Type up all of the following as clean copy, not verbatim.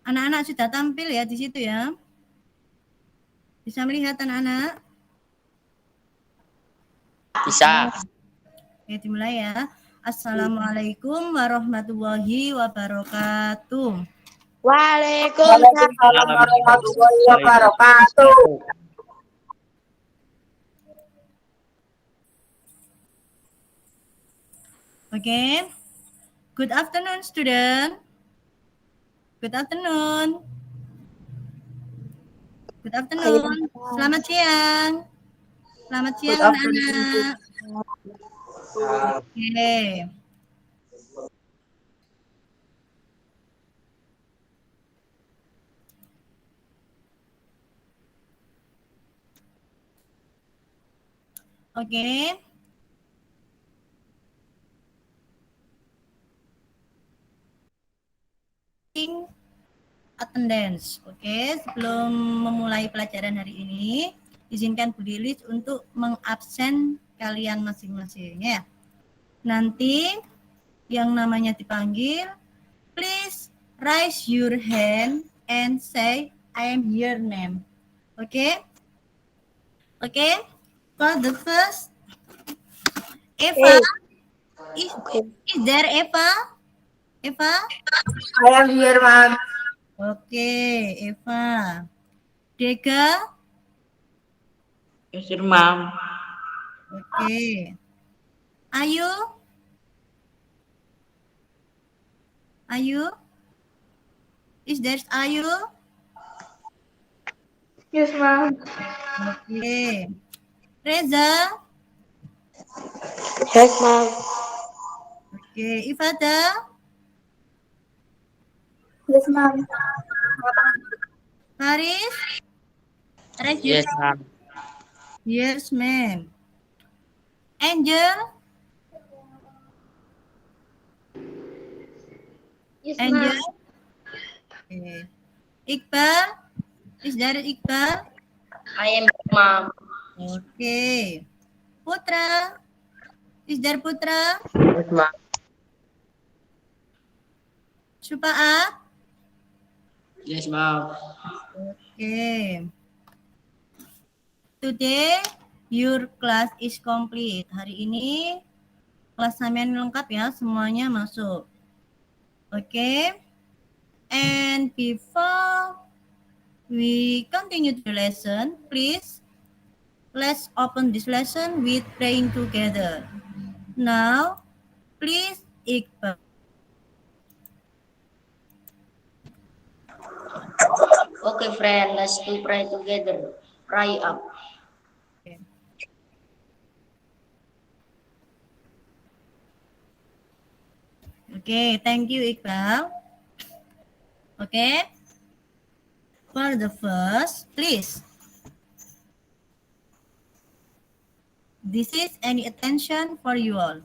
Anak-anak sudah tampil ya di situ ya. Bisa melihat anak-anak? Bisa. Oke, dimulai ya. Assalamualaikum warahmatullahi wabarakatuh. Waalaikumsalam warahmatullahi wabarakatuh. Oke. Good afternoon, student. Good afternoon. Good afternoon. Selamat siang. Selamat siang anak-anak. Oke. Oke. Attendance. Oke, sebelum memulai pelajaran hari ini, izinkan Bu Lilis untuk mengabsen kalian masing-masing ya. Nanti yang namanya dipanggil, please raise your hand and say I am your name. Oke? Oke? For the first, Eva. Is there Eva? Eva? I am here, ma'am. Oke, Eva. Dega? Yes, ma'am. Oke. Ayu? Ayu? Is there Ayu? Yes, ma'am. Oke. Reza? Yes, ma'am. Oke. Ifada? Yes, ma'am. Haris? Yes, ma'am. Yes, ma'am. Angel? Yes, Angel? Okay. Iqbal? Is there Iqbal? I am ma'am. Okay. Putra? Is there Putra? Yes, ma'am. Supaat? Yes, ma'am. Okay. Today, your class is complete. Hari ini, kelas sampean lengkap ya, semuanya masuk. Okay. And before we continue the lesson, please, let's open this lesson with praying together. Now, please, Iqbal. Okay, friend, let's do pray together. Pray up. Okay, thank you, Iqbal. Okay. For the first, please. This is any attention for you all.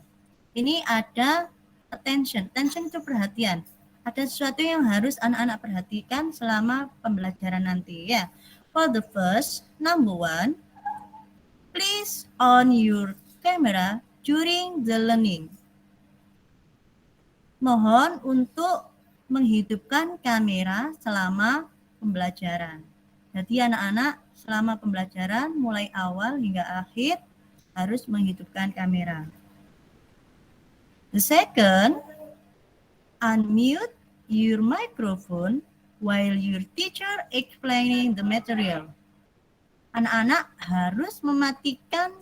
Ini ada attention. Attention itu perhatian. Ada sesuatu yang harus anak-anak perhatikan selama pembelajaran nanti ya. For the first, number one, please on your camera during the learning. Mohon untuk menghidupkan kamera selama pembelajaran. Jadi anak-anak selama pembelajaran mulai awal hingga akhir harus menghidupkan kamera. The second, unmute your microphone while your teacher explaining the material. Anak-anak harus mematikan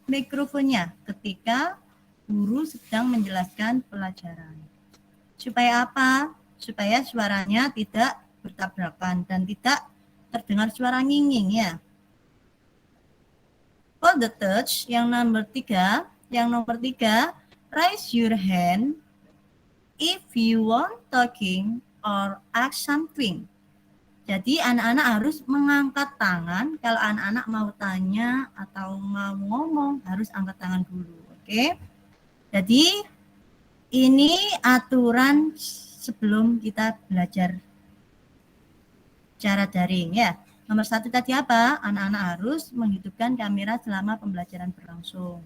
mikrofonnya ketika guru sedang menjelaskan pelajaran. Supaya apa? Supaya suaranya tidak bertabrakan dan tidak terdengar suara nginging ya. For the touch, yang nomor tiga, raise your hand if you want talking or ask something. Jadi anak-anak harus mengangkat tangan kalau anak-anak mau tanya atau mau ngomong harus angkat tangan dulu, oke? Jadi ini aturan sebelum kita belajar cara daring ya. Nomor satu tadi apa? Anak-anak harus menghidupkan kamera selama pembelajaran berlangsung.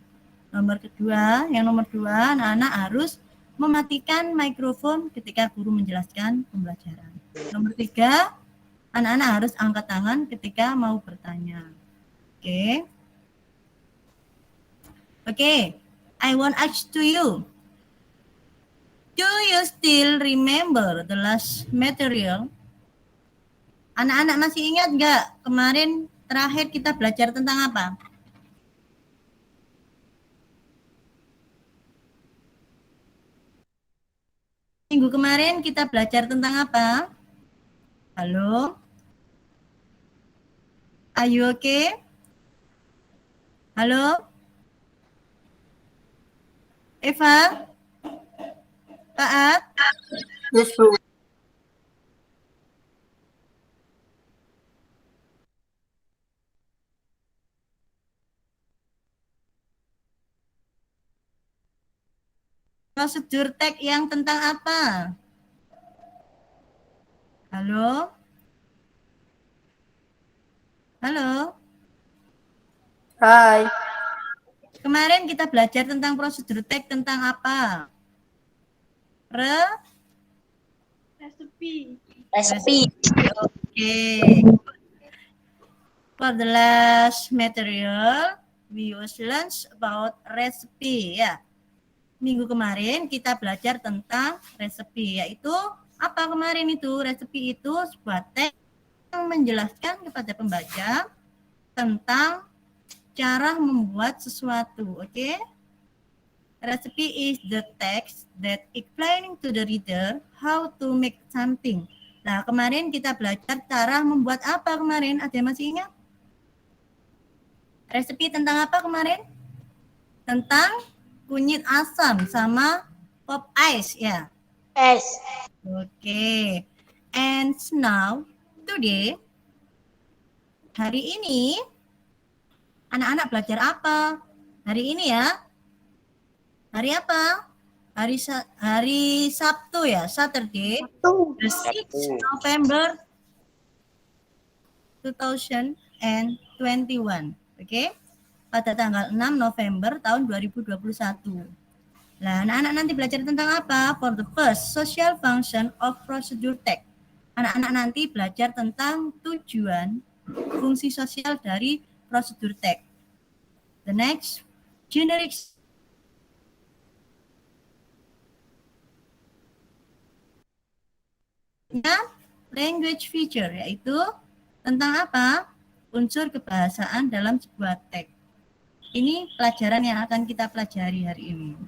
Nomor kedua, anak-anak harus mematikan mikrofon ketika guru menjelaskan pembelajaran. Nomor 3, anak-anak harus angkat tangan ketika mau bertanya. Oke. Oke, I want ask to you. Do you still remember the last material? Anak-anak masih ingat nggak kemarin terakhir kita belajar tentang apa? Minggu kemarin kita belajar tentang apa? Halo? Are you okay? Halo? Eva? Pak? Yes, Bu. Prosedur teks yang tentang apa? Halo? Halo? Hai. Kemarin kita belajar tentang prosedur teks tentang apa? Recipe. Recipe. Okay. For the last material, we was learn about recipe ya. Minggu kemarin kita belajar tentang resepi, yaitu apa kemarin itu? Resepi itu sebuah teks yang menjelaskan kepada pembaca tentang cara membuat sesuatu, oke? Recipe is the text that explaining to the reader how to make something. Nah, kemarin kita belajar cara membuat apa kemarin? Ada yang masih ingat? Resepi tentang apa kemarin? Tentang kunyit asam sama pop ice ya. S. Oke. And now today hari ini anak-anak belajar apa? Hari ini ya. Hari apa? Hari Sabtu ya, Saturday. The 6th November 2021. Oke. Pada tanggal 6 November tahun 2021. Nah, anak-anak nanti belajar tentang apa? For the first, social function of procedure text. Anak-anak nanti belajar tentang tujuan fungsi sosial dari prosedur text. The next, generic language feature, yaitu tentang apa? Unsur kebahasaan dalam sebuah teks. Ini pelajaran yang akan kita pelajari hari ini.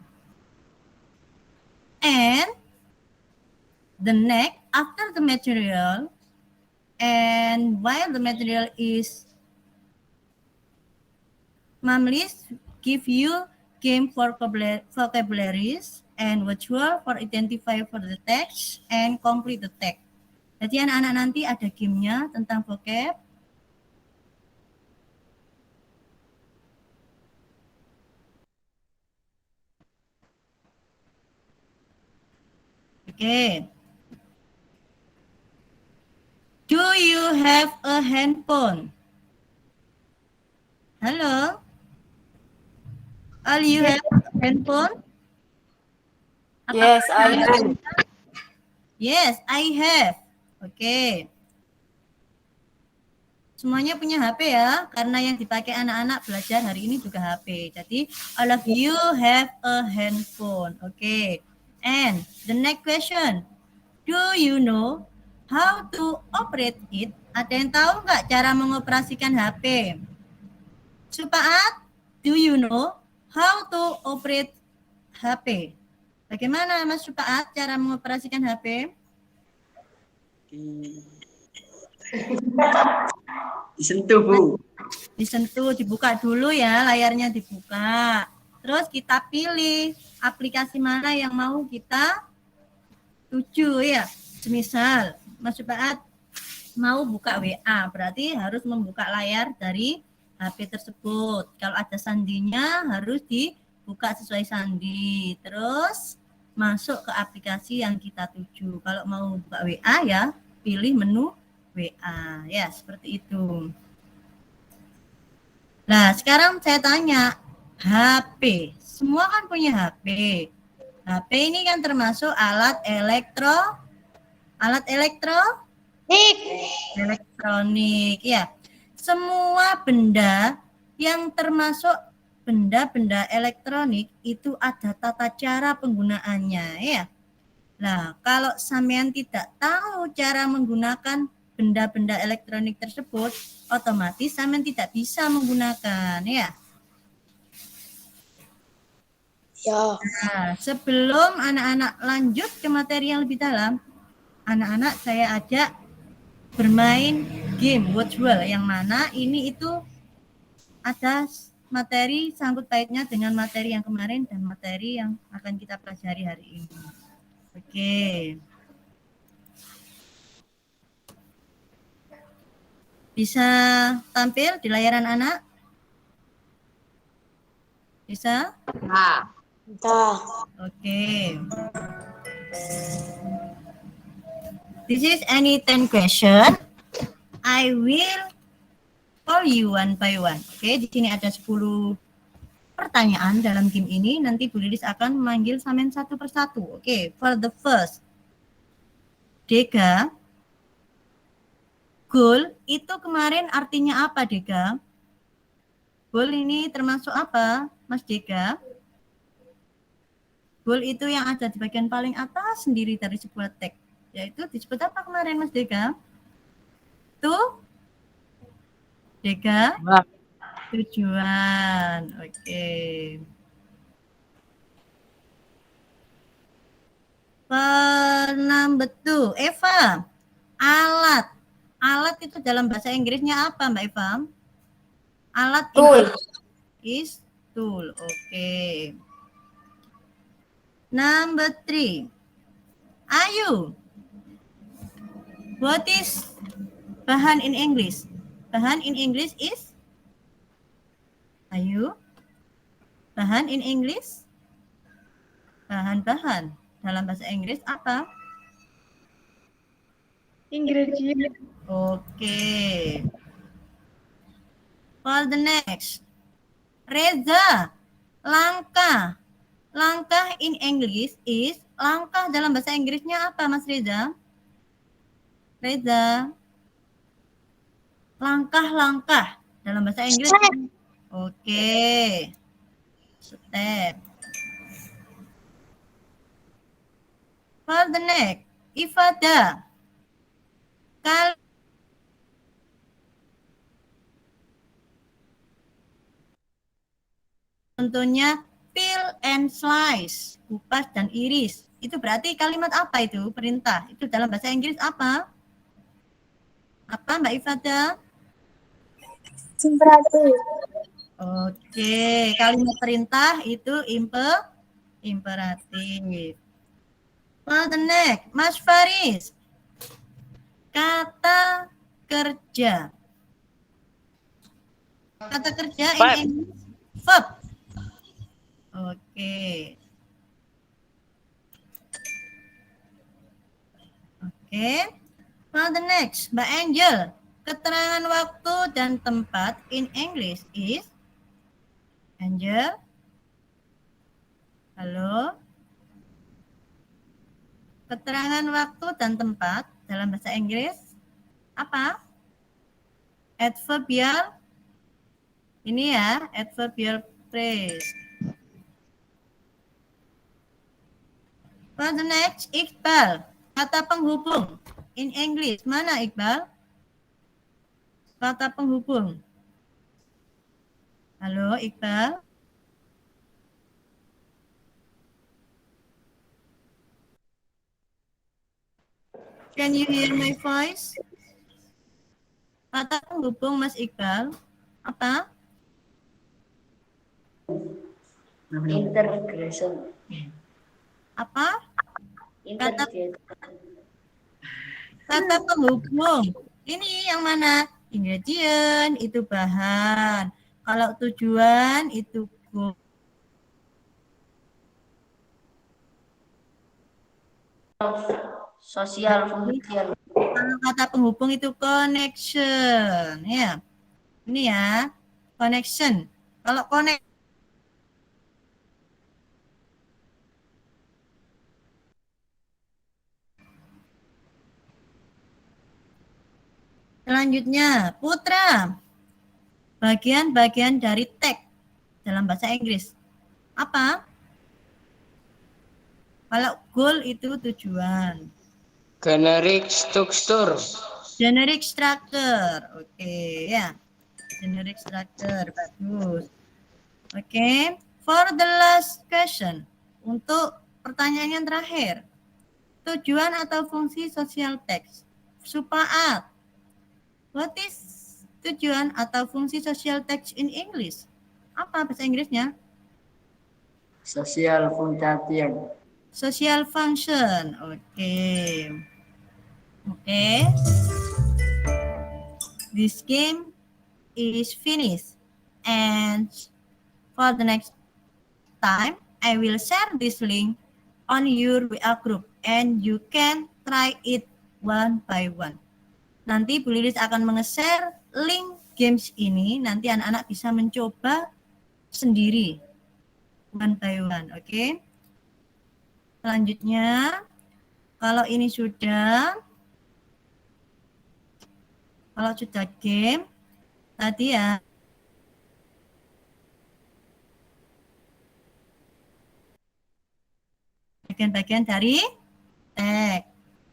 And the next, after the material, and while the material is Mamlis give you game for vocabularies and visual for identify for the text and complete the text. Jadi anak-anak nanti ada gamenya tentang vocab. Oke. Do you have a handphone? Halo? All you have a handphone? Yes, I have. Yes, I have. Oke. Semuanya punya HP ya, karena yang dipakai anak-anak belajar hari ini juga HP. Jadi, all of you have a handphone. Oke. And the next question, do you know how to operate it? Ada yang tahu nggak cara mengoperasikan HP? Supaat, do you know how to operate HP? Bagaimana Mas Supaat cara mengoperasikan HP? Disentuh, Bu. Disentuh, dibuka dulu ya, layarnya dibuka. Terus kita pilih aplikasi mana yang mau kita tuju ya. Semisal Mas Supaat mau buka WA, berarti harus membuka layar dari HP tersebut. Kalau ada sandinya harus dibuka sesuai sandi. Terus masuk ke aplikasi yang kita tuju. Kalau mau buka WA ya, pilih menu WA. Ya, seperti itu. Nah, sekarang saya tanya, HP. Semua kan punya HP. HP ini kan termasuk alat elektronik Alat elektronik, ya. Semua benda yang termasuk benda-benda elektronik itu ada tata cara penggunaannya, ya. Nah, kalau sampean tidak tahu cara menggunakan benda-benda elektronik tersebut, otomatis sampean tidak bisa menggunakan, ya. Ya. Nah, sebelum anak-anak lanjut ke materi yang lebih dalam, anak-anak saya ajak bermain game Wordwall yang mana ini itu ada materi sangkut pautnya dengan materi yang kemarin dan materi yang akan kita pelajari hari ini. Oke. Bisa tampil di layaran anak? Bisa? Nah. Oke. This is any 10 question. I will call you one by one. Oke, di sini ada 10 pertanyaan dalam game ini. Nanti Bu Lilis akan memanggil sampean satu persatu. Oke, for the first. Dega, goal itu kemarin artinya apa, Dega? Goal ini termasuk apa, Mas Dega? Goal itu yang ada di bagian paling atas sendiri dari sebuah teks. Yaitu disebut apa kemarin, Mas Dega? Tuh? Dega? Tujuan. Oke. Number 2. Eva. Alat. Alat itu dalam bahasa Inggrisnya apa, Mbak Eva? Alat Tool. is tool. Oke. Number 3. Ayu. What is bahan in English? Bahan in English is? Ayu. Bahan in English? Bahan-bahan. Dalam bahasa Inggris apa? Ingredient. Oke. For the next. Reza. Langkah. Langkah in English is, langkah dalam bahasa Inggrisnya apa, Mas Reza? Reza. Langkah-langkah dalam bahasa Inggris. Oke. Step. For the next. Ifadah. Contohnya peel and slice, kupas dan iris. Itu berarti kalimat apa itu? Perintah. Itu dalam bahasa Inggris apa? Apa, Mbak Ifadah? Imperatif. Oke, kalimat perintah itu imperatif. For the next, Mas Faris. Kata kerja. Kata kerja in English. Verb. Oke. Oke. For the next, Mbak Angel. Keterangan waktu dan tempat in English is? Angel? Halo? Keterangan waktu dan tempat dalam bahasa Inggris apa? Adverbial. Ini ya, adverbial phrase. For the next, Iqbal. Kata penghubung in English. Mana Iqbal? Kata penghubung. Halo Iqbal? Can you hear my voice? Kata penghubung Mas Iqbal. Apa? Integration. Apa? Integration. Kata penghubung. Ini yang mana? Ingredient itu bahan. Kalau tujuan itu goal. Social function. Kalau kata penghubung itu connection, ya. Ini ya, connection. Kalau connect Selanjutnya, Putra. Bagian-bagian dari tag dalam bahasa Inggris. Apa? Kalau goal itu tujuan. Generic structure. Generic structure. Oke, ya. Generic structure. Bagus. Oke. For the last question. Untuk pertanyaan yang terakhir. Tujuan atau fungsi social text. Supaat. What is tujuan atau fungsi social text in English? Apa bahasa Inggrisnya? Social function. Social function. Oke. Oke. This game is finished. And for the next time, I will share this link on your WA group and you can try it one by one. Nanti Bu Lilis akan nge-share link games ini, nanti anak-anak bisa mencoba sendiri one by one, oke? Selanjutnya, kalau ini sudah game tadi ya, bagian-bagian dari tag.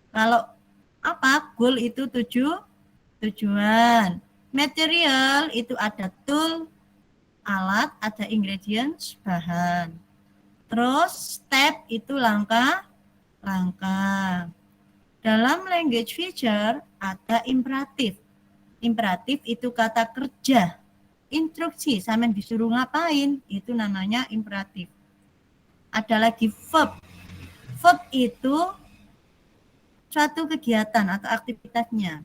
Kalau apa? Goal itu tujuan. Material itu ada tool, alat, ada ingredients, bahan. Terus step itu langkah. Dalam language feature ada imperatif. Imperatif itu kata kerja. Instruksi, sampean disuruh ngapain, itu namanya imperatif. Ada lagi verb. Verb itu suatu kegiatan atau aktivitasnya.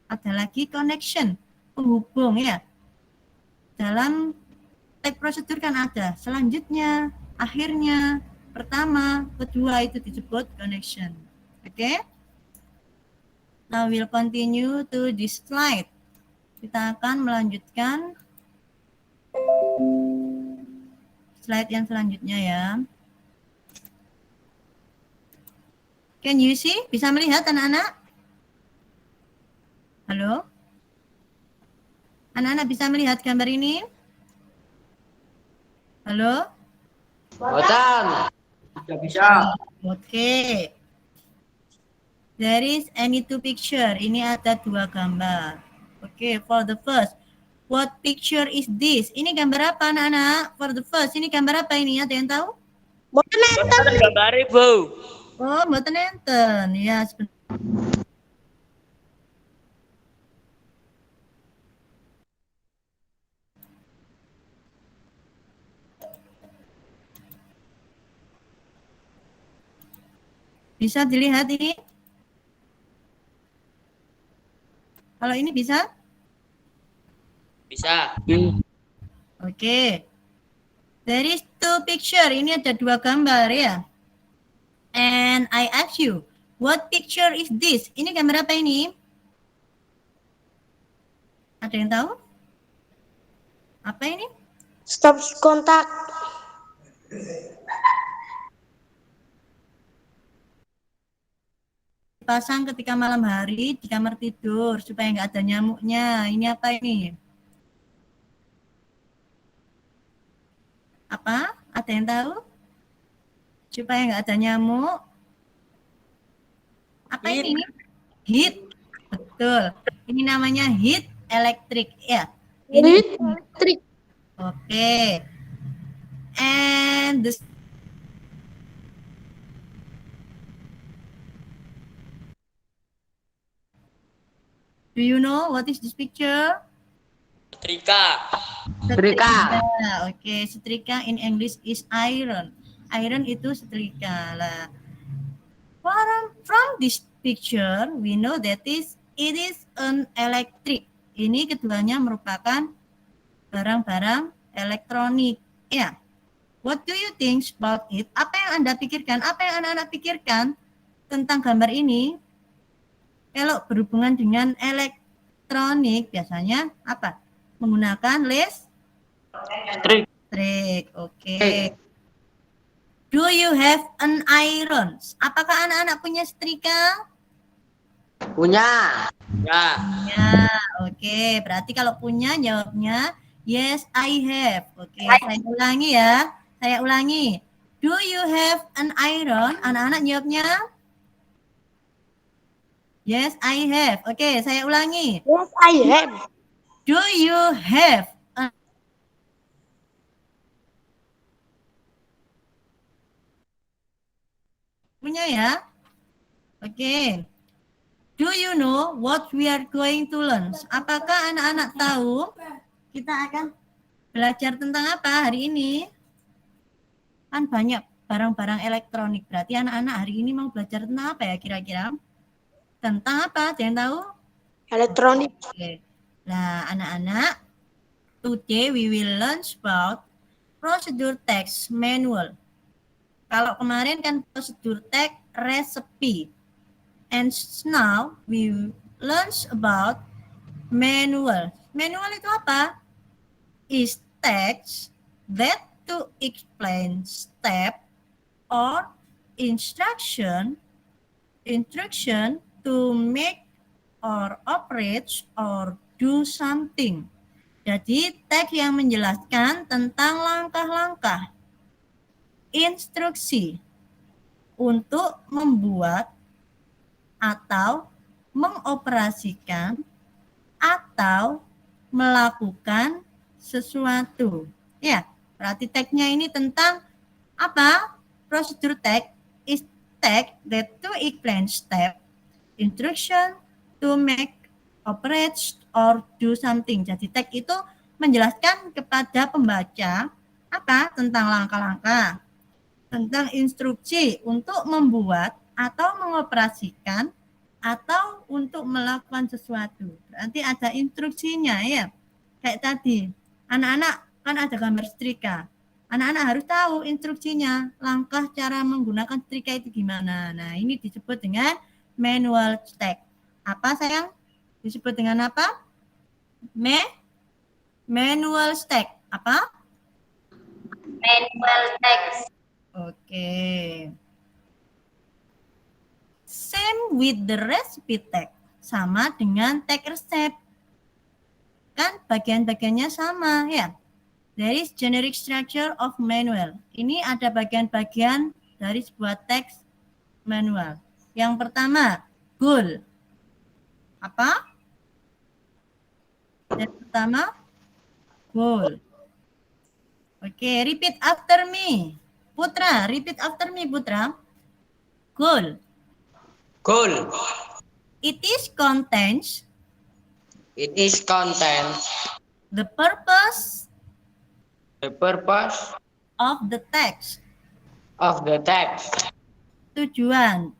Ada lagi connection, penghubung ya. Dalam tag prosedur kan ada selanjutnya, akhirnya, pertama, kedua itu disebut connection. Oke? Now we'll continue to this slide. Kita akan melanjutkan slide yang selanjutnya ya. Can you see? Bisa melihat anak-anak? Halo? Anak-anak bisa melihat gambar ini? Halo? Bosan. Tidak bisa. Oke. There is any two picture. Ini ada dua gambar. Oke, for the first. What picture is this? Ini gambar apa anak-anak? For the first, ini gambar apa ini? Ada yang tahu? Gambar ibu. Oh, mboten enten. Ya, sebentar. Bisa dilihat ini? Kalau ini bisa? Bisa. Oke. There is two picture. Ini ada dua gambar ya. And I ask you, what picture is this? Ini gambar apa ini? Ada yang tahu? Apa ini? Stop kontak. Pasang ketika malam hari di kamar tidur supaya nggak ada nyamuknya. Ini apa ini? Apa? Ada yang tahu? Supaya nggak ada nyamuk. Apa ini? Heat. Betul. Ini namanya heat elektrik ya. Ini Heat elektrik. Oke. And the Do you know what is this picture? Setrika. Setrika. Oke, setrika in English is iron. Iron itu setrika lah. From this picture, we know that it is an electric. Ini keduanya merupakan barang-barang elektronik. Ya. What do you think about it? Apa yang Anda pikirkan? Apa yang anak-anak pikirkan tentang gambar ini? Kalau berhubungan dengan elektronik, biasanya apa? Menggunakan listrik. Oke. Do you have an iron? Apakah anak-anak punya setrika? Punya. Ya. Ya, oke. Berarti kalau punya jawabnya yes, I have. Oke, saya ulangi ya. Saya ulangi. Do you have an iron? Anak-anak jawabnya yes, I have. Oke, saya ulangi. Yes, I have. Do you have a punya ya? Oke. Do you know what we are going to learn? Apakah anak-anak tahu kita akan belajar tentang apa hari ini? Kan banyak barang-barang elektronik. Berarti anak-anak hari ini mau belajar tentang apa ya kira-kira? Tentang apa? Ada yang tahu? Elektronik. Oke. Nah, anak-anak, today we will learn about procedure text manual. Kalau kemarin kan procedure text recipe. And now we learn about manual. Manual itu apa? Is text that to explain step or instruction to make or operate or do something. Jadi teks yang menjelaskan tentang langkah-langkah instruksi untuk membuat atau mengoperasikan atau melakukan sesuatu. Ya, berarti teksnya ini tentang apa? Prosedur text is text that to explain step, instruction to make, operate, or do something. Jadi teks itu menjelaskan kepada pembaca apa? Tentang langkah-langkah, tentang instruksi untuk membuat atau mengoperasikan atau untuk melakukan sesuatu. Berarti ada instruksinya ya. Kayak tadi, anak-anak kan ada gambar setrika. Anak-anak harus tahu instruksinya, langkah cara menggunakan setrika itu gimana. Nah, ini disebut dengan manual text. Apa sayang? Disebut dengan apa? Manual text. Apa? Manual text. Oke. Same with the recipe text. Sama dengan teks resep. Kan bagian-bagiannya sama ya. There is generic structure of manual. Ini ada bagian-bagian dari sebuah teks manual. Yang pertama, goal. Apa? Yang pertama, goal. Oke, repeat after me. Putra, repeat after me, Putra. Goal. Goal. It is contents. It is content. The purpose The purpose of the text. of the text. Tujuan.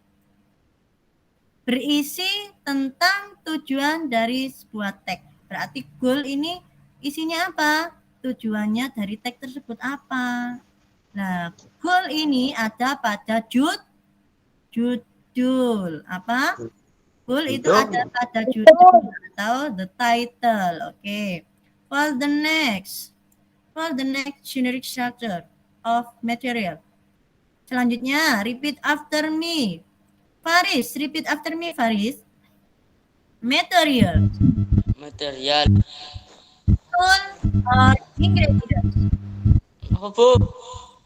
Berisi tentang tujuan dari sebuah teks. Berarti goal ini isinya apa? Tujuannya dari teks tersebut apa? Nah, goal ini ada pada judul. Apa? Goal itu Judul. ada pada judul atau the title. Oke. For the next generic structure of material. Selanjutnya, repeat after me. Faris, repeat after me, Faris. Material. Material. Tool or ingredients. Apa bu?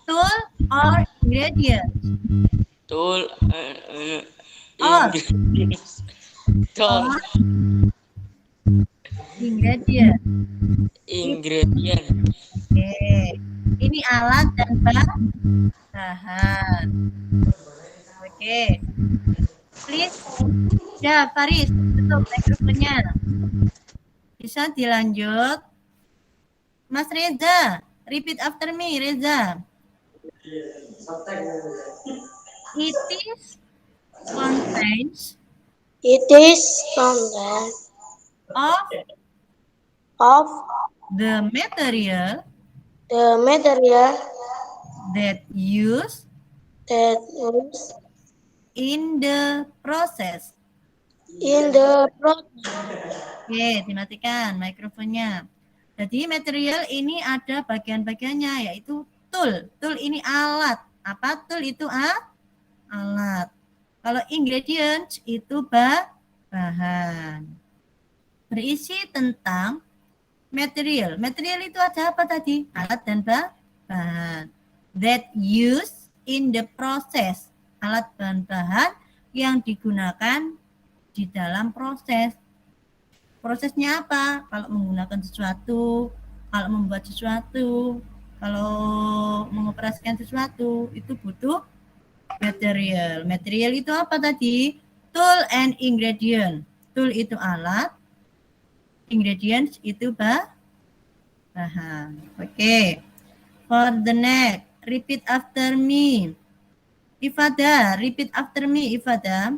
Tool or ingredients. Tool. Or. Tool. Or ingredient. Ingredient. Oke. Ini alat dan bahan. Oke. Please. Ya, Faris, tutup mikrofonnya. Bisa dilanjut. Mas Reza, repeat after me, Reza. It is contains It is content of of the material the material that used that is in the process. in the process. Oke, dimatikan mikrofonnya. Jadi material ini ada bagian-bagiannya, yaitu tool. Tool ini alat. Apa tool itu? Alat. Kalau ingredient itu bahan. Berisi tentang material. Material itu ada apa tadi? Alat dan bahan. That used in the process. Alat dan bahan yang digunakan di dalam proses. Prosesnya apa? Kalau menggunakan sesuatu, kalau membuat sesuatu, kalau mengoperasikan sesuatu, itu butuh material. Material itu apa tadi? Tool and ingredient. Tool itu alat, ingredients itu bahan. Oke. For the next, repeat after me. Ifada, repeat after me, Ifada.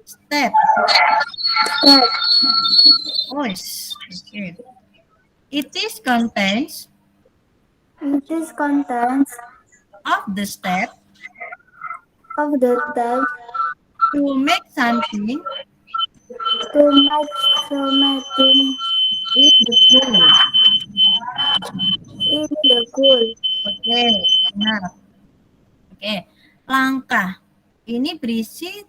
Step. Voice. Okay. It is contents It is contents of the step of the type to make something to make something in the food. in the cool. Oke, benar. Oke, langkah. Ini berisi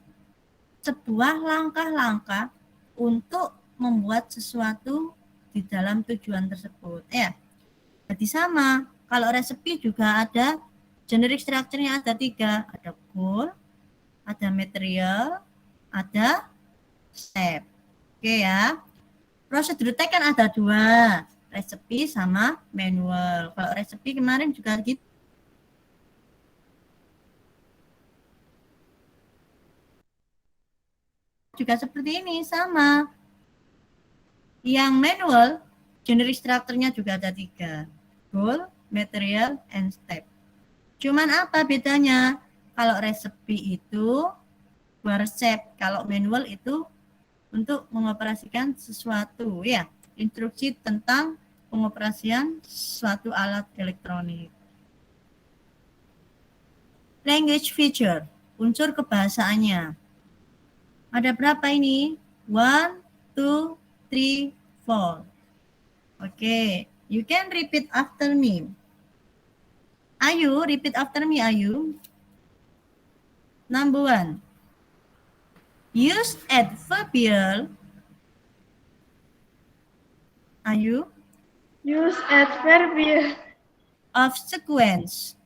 sebuah langkah-langkah untuk membuat sesuatu di dalam tujuan tersebut. Ya, jadi sama. Kalau resepi juga ada generic structure-nya ada 3. Ada goal, ada material, ada step. Oke ya. Prosedur teks kan ada 2. Resepi sama manual. Kalau resepi kemarin juga gitu. Juga seperti ini, sama. Yang manual, generic structure-nya juga ada 3. Goal, material, and step. Cuman apa bedanya? Kalau resepi itu buat resep. Kalau manual itu untuk mengoperasikan sesuatu, ya. Instruksi tentang pengoperasian suatu alat elektronik. Language feature, unsur kebahasaannya. Ada berapa ini? 1, 2, 3, 4. Oke, you can repeat after me. Ayu, repeat after me, Ayu. Number 1. Use adverbial. Ayu. Use adverbial Of sequence.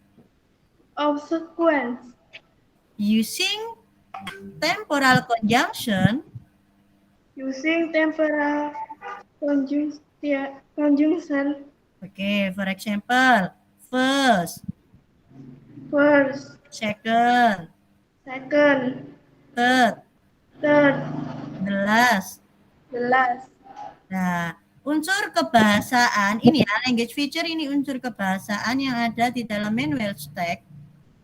of sequence Using temporal conjunction using temporal conjunction. Okay, for example, first, First, second, second, third, third, the last. the last. Nah, unsur kebahasaan ini ya, language feature ini unsur kebahasaan yang ada di dalam manual text.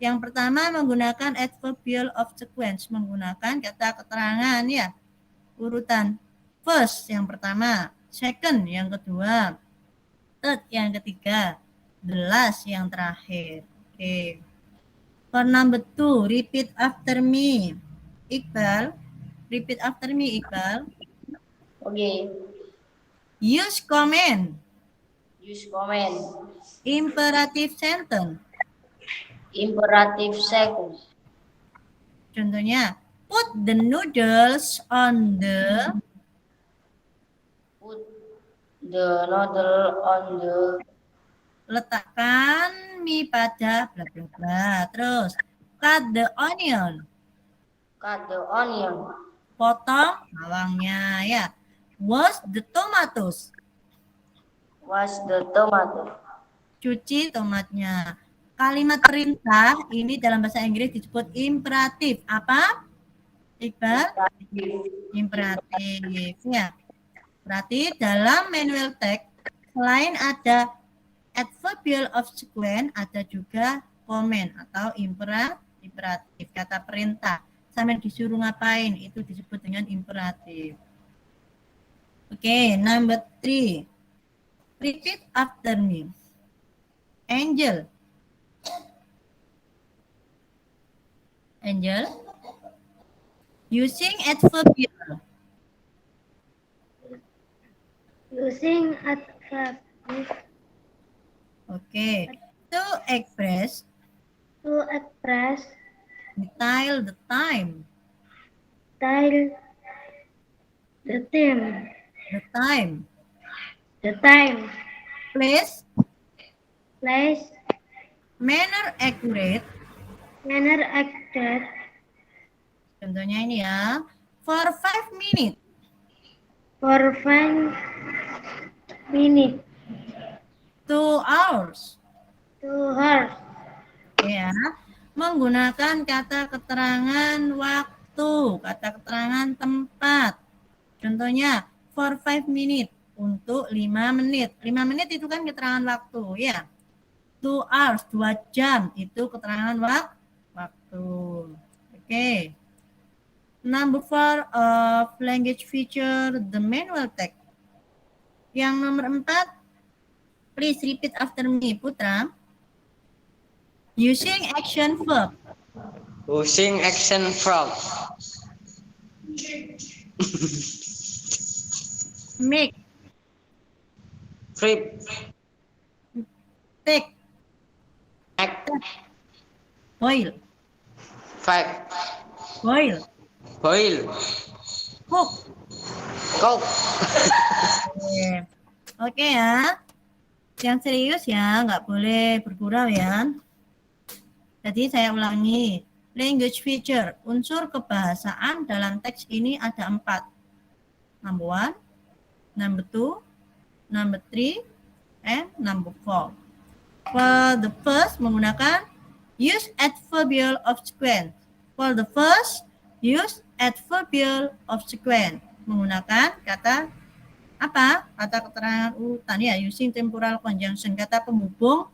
Yang pertama menggunakan adverbial of sequence, menggunakan kata keterangan ya, urutan. First yang pertama, second yang kedua, third yang ketiga, the last yang terakhir. Oke. For number 2, repeat after me. Iqbal, repeat after me, Iqbal. Oke. Use command. Use command. Imperative sentence. Imperative sentence. Contohnya, put the noodles on the. Put the noodle on the. Letakkan mie pada bla bla bla. Terus, cut the onion. Cut the onion. Potong bawangnya ya. Wash the tomatoes. Wash the tomato. Cuci tomatnya. Kalimat perintah ini dalam bahasa Inggris disebut imperatif. Apa? Iqbal? Imperatif. Ya. Berarti dalam manual text selain ada adverbial of sequence, ada juga command atau imperatif, kata perintah. Sampai disuruh ngapain, itu disebut dengan imperatif. Oke, number 3. Repeat after me. Angel. Angel. Using adverbial. Using adverbial Oke. To express. to express Detail the time. style The time. The time. The time. Place. Place. Manner, accurate. Manner, acted. Contohnya ini ya. For 5 minutes. For 5 minutes. 2 hours. 2 hours. Ya. Menggunakan kata keterangan waktu, kata keterangan tempat. Contohnya, for 5 minutes, untuk 5 menit. 5 menit itu kan keterangan waktu, ya. 2 hours, 2 jam, itu keterangan waktu. Oke. Number 4 of language feature, the manual text. Yang nomor 4, please repeat after me, Putra. Using action verb. Using action verb. Make, Flip. take, Act. boil, Fact. boil, Boil. cook. Cook. Oke ya. Yang serius ya, nggak boleh bergurau ya. Jadi saya ulangi. Language feature, unsur kebahasaan dalam teks ini ada 4. Number 1, number 2, number 3, and number 4. For the first, menggunakan use adverbial of sequence. For the first, use adverbial of sequence. Menggunakan kata apa? Kata keterangan urutan ya, using temporal conjunction, kata penghubung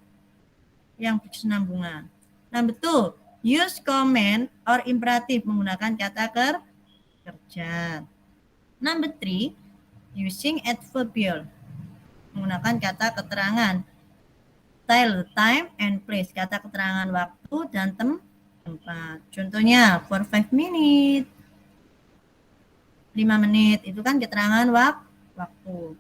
yang berkesinambungan. Number 2, use command or imperative, menggunakan kata kerja. Number 3, using adverbial, menggunakan kata keterangan. Tell the time and place, kata keterangan waktu dan tempat. Contohnya, for 5 minutes, 5 menit, itu kan keterangan waktu.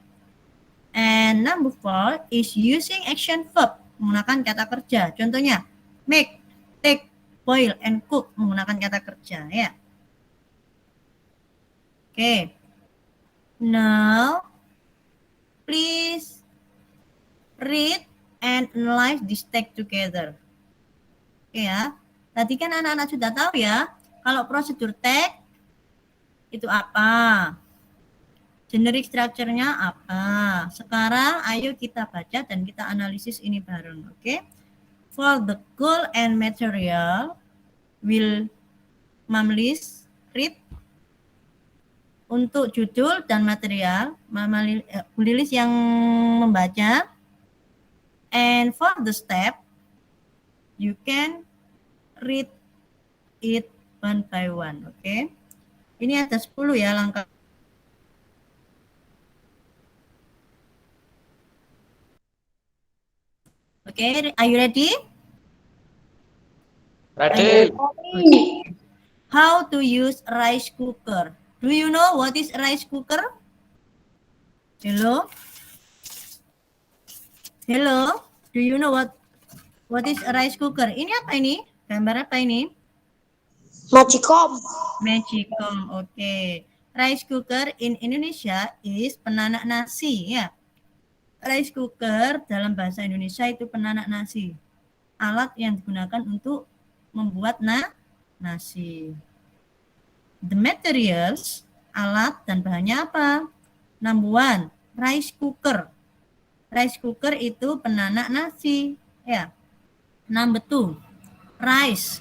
And number 4 is using action verb, menggunakan kata kerja. Contohnya, make, take, boil, and cook, menggunakan kata kerja ya. Oke. Now, please read and analyze this text together. Oke ya. Tadi kan anak-anak sudah tahu ya, kalau prosedur text itu apa? Generic structure-nya apa? Sekarang ayo kita baca dan kita analisis ini bareng, oke? For the goal and material, will Mamlis read. Untuk judul dan material, Bu Lilis yang membaca. And for the step, you can read it one by one, oke? Ini ada 10 ya langkah. Okay, are you ready? Ready. How to use rice cooker? Do you know what is rice cooker? Hello? Hello? Do you know what is a rice cooker? Ini apa ini? Gambar apa ini? Magicom. Magicom, oke. Rice cooker in Indonesia is penanak nasi, ya. Rice cooker dalam bahasa Indonesia itu penanak nasi. Alat yang digunakan untuk membuat nasi. The materials, alat dan bahannya apa? Number 1, rice cooker. Rice cooker itu penanak nasi, ya. Number 2, rice.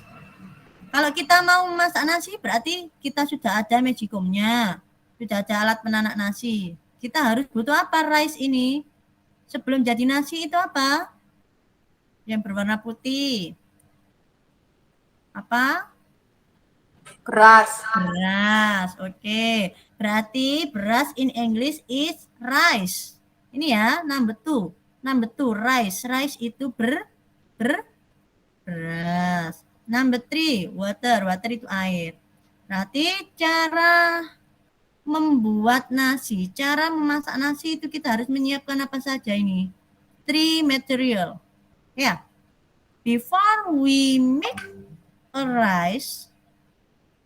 Kalau kita mau memasak nasi berarti kita sudah ada magicomnya, sudah ada alat penanak nasi. Kita harus butuh apa rice ini? Sebelum jadi nasi itu apa? Yang berwarna putih. Apa? Beras. Beras, oke. Berarti beras in English is rice. Ini ya, number 2. Number 2, rice. Rice itu beras. Number 3, water. Water itu air. Berarti cara membuat nasi, cara memasak nasi itu kita harus menyiapkan apa saja ini? 3 material. Ya. Before we make a rice,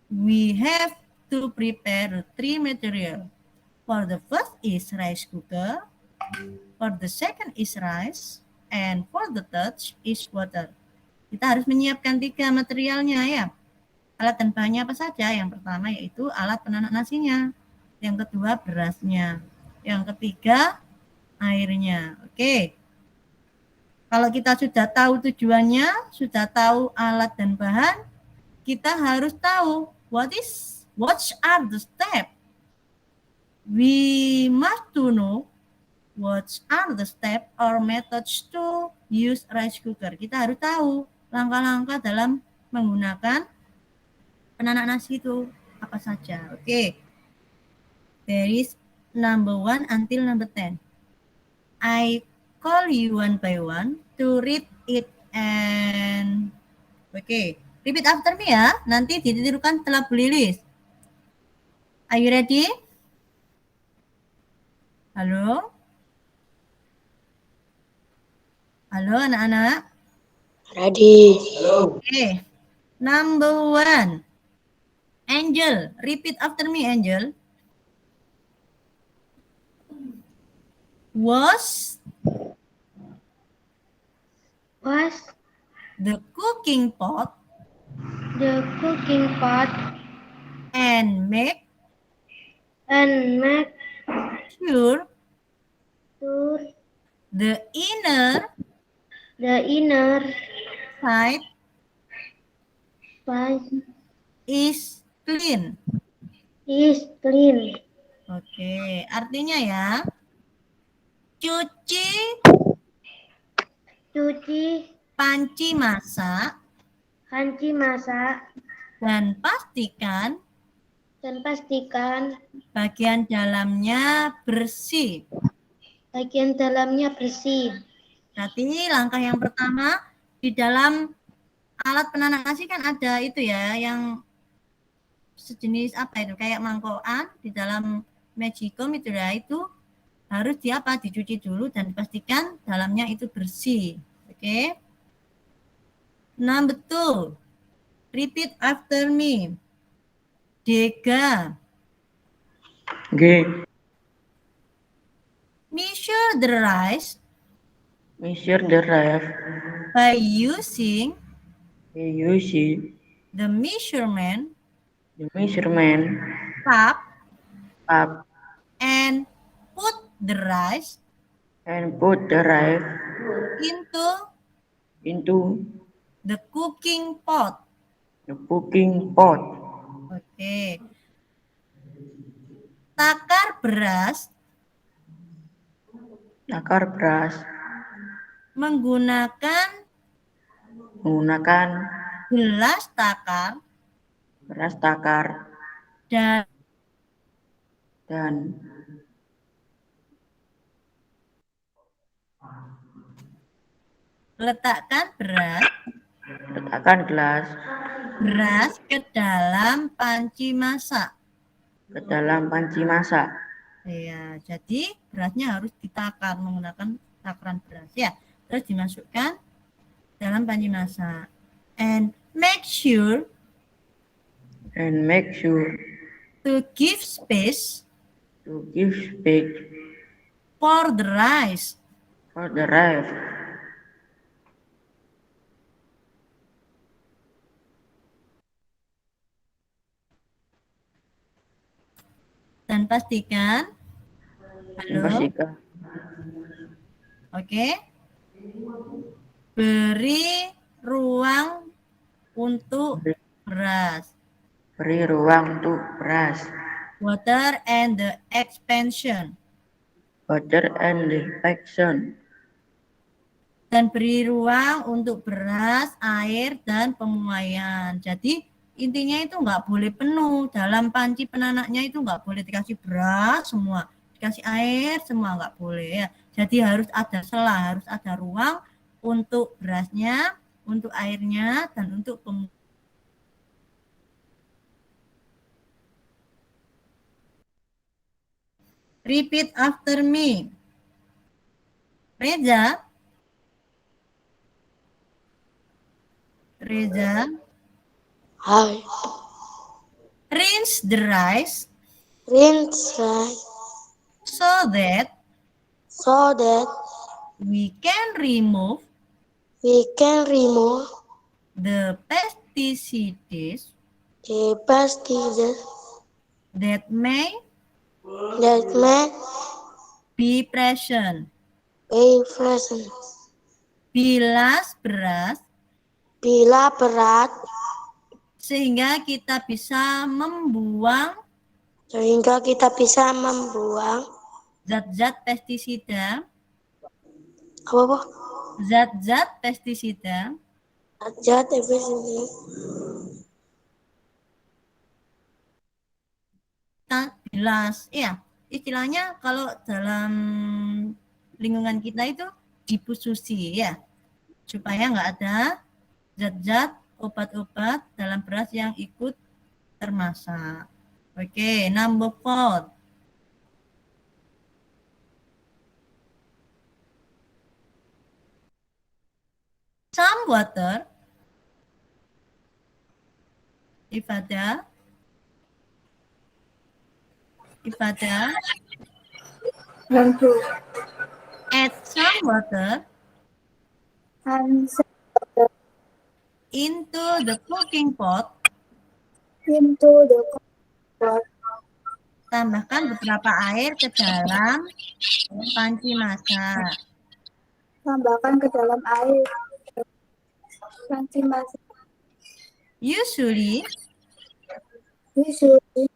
we have to prepare 3 material. For the first is rice cooker, for the second is rice, and for the third is water. Kita harus menyiapkan 3 materialnya ya. Alat dan bahannya apa saja? Yang pertama yaitu alat penanak nasinya, yang kedua berasnya, yang ketiga airnya. Oke. Kalau kita sudah tahu tujuannya, sudah tahu alat dan bahan, kita harus tahu what are the steps. We must to know what are the steps or methods to use rice cooker. Kita harus tahu langkah-langkah dalam menggunakan penanak nasi itu apa saja. Oke. There is number 1 until number 10. I call you one by one to read it and repeat after me ya. Nanti ditirukan telah lilis. Are you ready? Halo? Halo anak-anak? Ready. Oke. Number 1. Angel, repeat after me, Angel. Was the cooking pot the cooking pot and make sure the inner side is clean. Oke, artinya ya, cuci panci masak dan pastikan bagian dalamnya bersih. Berarti langkah yang pertama di dalam alat penanak nasi kan ada itu ya, yang sejenis apa itu, kayak mangkokan di dalam magicom itu ya, itu harus dicuci dulu dan dipastikan dalamnya itu bersih. Oke. Number 2. Repeat after me. Dega. G. Measure the rice by using the measurement cup and put the rice into the cooking pot. Oke. Takar beras menggunakan gelas takar dan letakkan beras ke dalam panci masak. Ya, jadi berasnya harus ditakar menggunakan takaran beras ya. Terus dimasukkan dalam panci masak. And make sure to give space for the rice. Dan pastikan. Halo. Oke. Beri ruang untuk beras. Water and the expansion. Dan beri ruang untuk beras, air, dan pemuaian. Jadi intinya itu nggak boleh penuh. Dalam panci penanaknya itu nggak boleh dikasih beras semua. Dikasih air semua nggak boleh ya. Jadi harus ada sela, harus ada ruang untuk berasnya, untuk airnya, dan untuk pemuaian. Repeat after me. Reza. Hi. Rinse the rice. so that so that we can remove we can remove the pesticides the pesticides that may that may be present. be present. Bilas beras Bila berat, sehingga kita bisa membuang sehingga kita bisa membuang zat-zat pestisida, apa? zat-zat pestisida Zat efisiensi. bilas. Iya, istilahnya kalau dalam lingkungan kita itu dipususi ya, supaya nggak ada zat-zat obat-obat dalam beras yang ikut termasak. Oke, number 4. Some water, Ifada, Yang two. add some water And into the cooking pot. into the pot. Tambahkan beberapa air ke dalam panci masak. Tambahkan ke dalam air. Panci masak. Usually, Usually,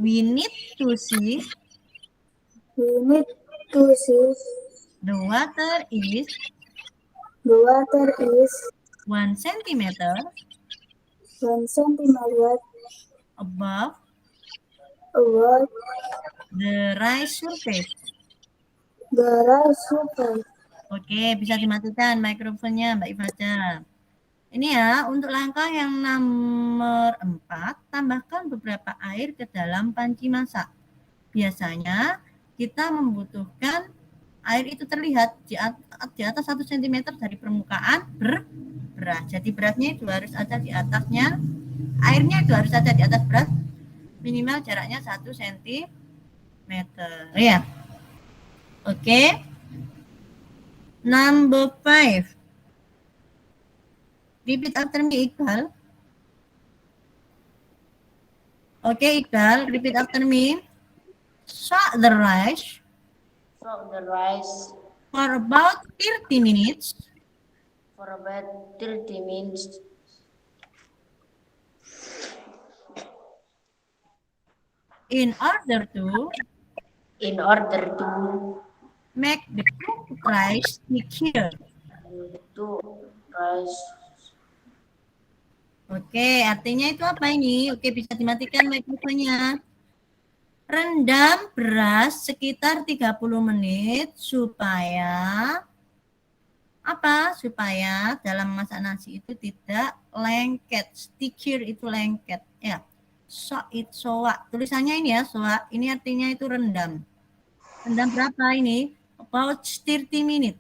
we need to see we need to see the water is the water is 1 centimeter 1 centimeter above above the rice surface. the rice surface. Oke, bisa dimatikan mikrofonnya Mbak Ifada. Ini ya, untuk langkah yang nomor 4, tambahkan beberapa air ke dalam panci masak. Biasanya kita membutuhkan air itu terlihat di atas 1 cm dari permukaan beras. Jadi berasnya itu harus ada di atasnya, airnya itu harus ada di atas beras, minimal jaraknya 1 cm. Ya. Oke. Number 5. Repeat after me, Iqbal. Okay, Iqbal, repeat after me. Soak the rice Soak the rice for about 30 minutes for about 30 minutes in order to make the cooked rice thicker. rice. Oke, artinya itu apa ini? Oke, bisa dimatikan mikrofonnya. Rendam beras sekitar 30 menit supaya apa? Supaya dalam masak nasi itu tidak lengket. Sticker itu lengket ya. Soak. Tulisannya ini ya, soak. Ini artinya itu rendam. Rendam berapa ini? About 30 menit.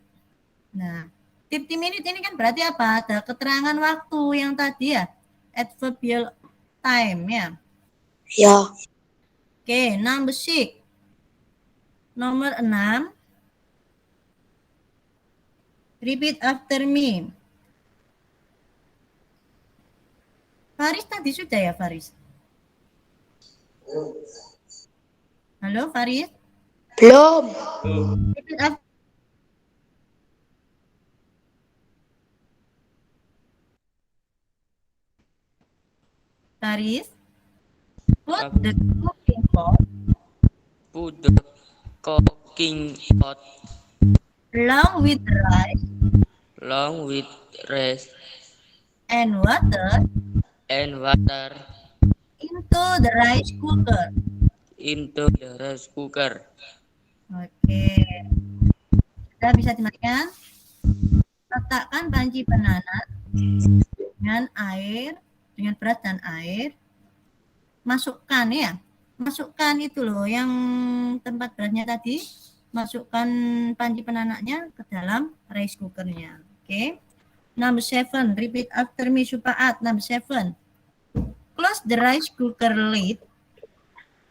Nah, 30 menit ini kan berarti apa? Ada keterangan waktu yang tadi ya. Adverbial time ya. Ya. Oke, number 6. Nomor 6. Repeat after me. Faris tadi sudah ya, Faris? Halo, Faris? Belum. Repeat after Faris. Put the cooking pot Put the cooking pot along with rice and water into the rice cooker. Oke. Sudah bisa dimatikan? Letakkan panci penanas dengan beras dan air. Masukkan ya. Masukkan itu loh yang tempat berasnya tadi. Masukkan panci penanaknya ke dalam rice cookernya. Oke. Number 7. Repeat after me, Supaat. Number 7. Close the rice cooker lid.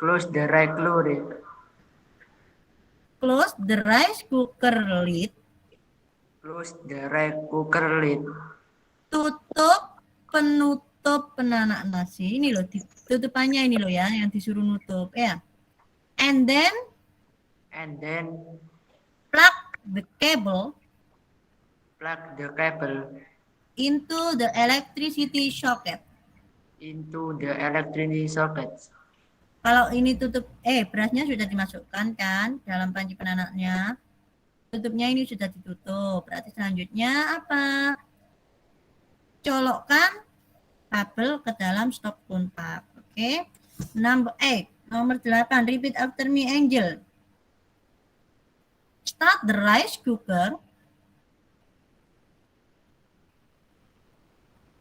Close the right lid. Close the rice cooker lid. Close the rice cooker lid. Tutup penutup penanak nasi. Ini loh, tutupannya ini loh ya, yang disuruh nutup ya. And then plug the cable into the electricity socket. Kalau ini tutup, berasnya sudah dimasukkan kan dalam panci penanaknya. Tutupnya ini sudah ditutup. Berarti selanjutnya apa? Colokkan kabel ke dalam stop kontak. Oke. Number 8. Nomor 8. Repeat after me, Angel. Start the rice cooker.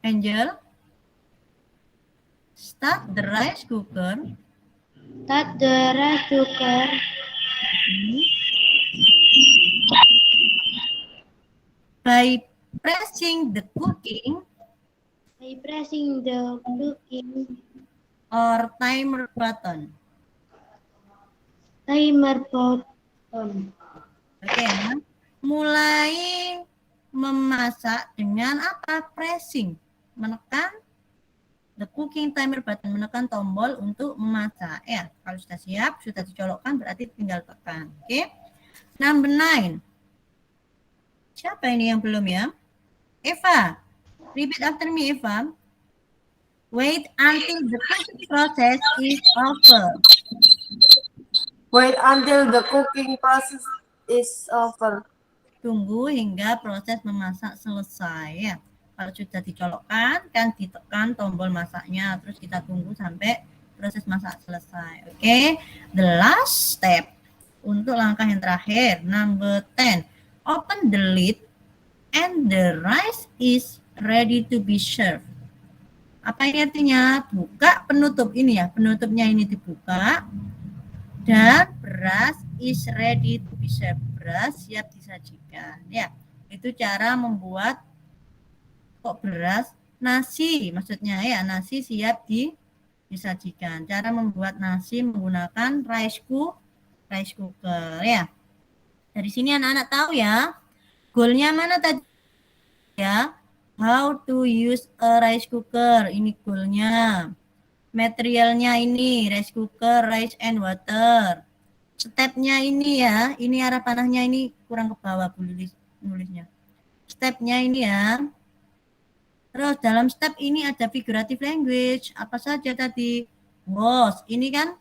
Angel. Start the rice cooker. Start the rice cooker. By pressing the cooking By pressing the cooking or timer button. timer button. Oke, mulai memasak dengan apa? Pressing, menekan the cooking timer button, menekan tombol untuk memasak. Ya, kalau sudah siap, sudah dicolokkan, berarti tinggal tekan. Oke. Number 9. Siapa ini yang belum ya? Eva. Repeat after me, Eva. Wait until the cooking process is over. Wait until the cooking process is over. Tunggu hingga proses memasak selesai ya. Kalau sudah dicolokkan, kan ditekan tombol masaknya, terus kita tunggu sampai proses masak selesai. Oke. The last step. Untuk langkah yang terakhir, number 10. Open the lid and the rice is ready to be served. Apa ini artinya? Buka penutup ini ya, penutupnya ini dibuka dan beras is ready to be served. Beras siap disajikan. Ya, itu cara membuat beras nasi, maksudnya ya, nasi siap disajikan. Cara membuat nasi menggunakan rice cooker ya. Dari sini anak-anak tahu ya, goalnya mana tadi ya? How to use a rice cooker, ini goalnya. Materialnya ini rice cooker, rice and water. Stepnya ini ya, ini arah panahnya ini kurang ke bawah Bu nulisnya. Stepnya ini ya. Terus dalam step ini ada figurative language. Apa saja tadi? Was, ini kan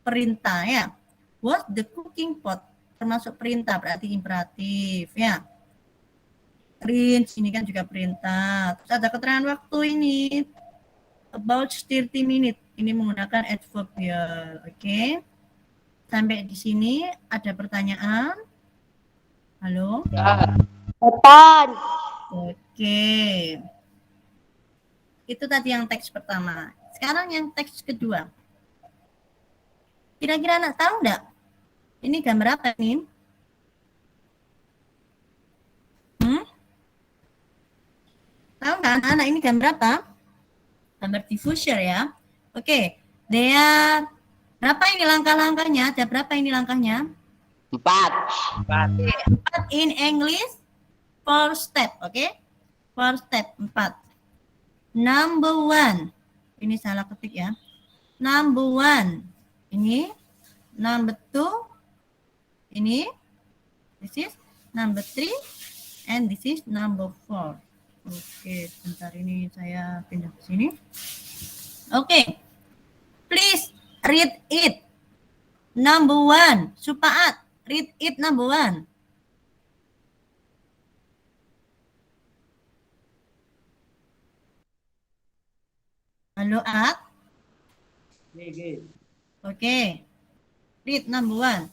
perintah ya. Was the cooking pot, termasuk perintah, berarti imperatif ya. Rinse, ini kan juga perintah. Terus ada keterangan waktu ini. About 30 minutes. Ini menggunakan adverbial. Oke. Sampai di sini ada pertanyaan? Halo? Depan. Oke. Itu tadi yang teks pertama. Sekarang yang teks kedua. Kira-kira anak tahu enggak? Ini gambar apa nih? Tahu nggak anak-anak ini gambar apa? Gambar diffuser ya. Oke. Dia berapa ini langkah-langkahnya? Ada berapa ini langkahnya? 4. 4 in English. 4 step, oke? 4 step, 4. Number 1. Ini salah ketik ya. Number 1. Ini. Number 2. Ini. This is number 3. And this is number 4. Oke, sebentar ini saya pindah ke sini. Oke. Please read it. Number 1. Supaat. Read it number 1. Halo, At? Oke. Read number 1.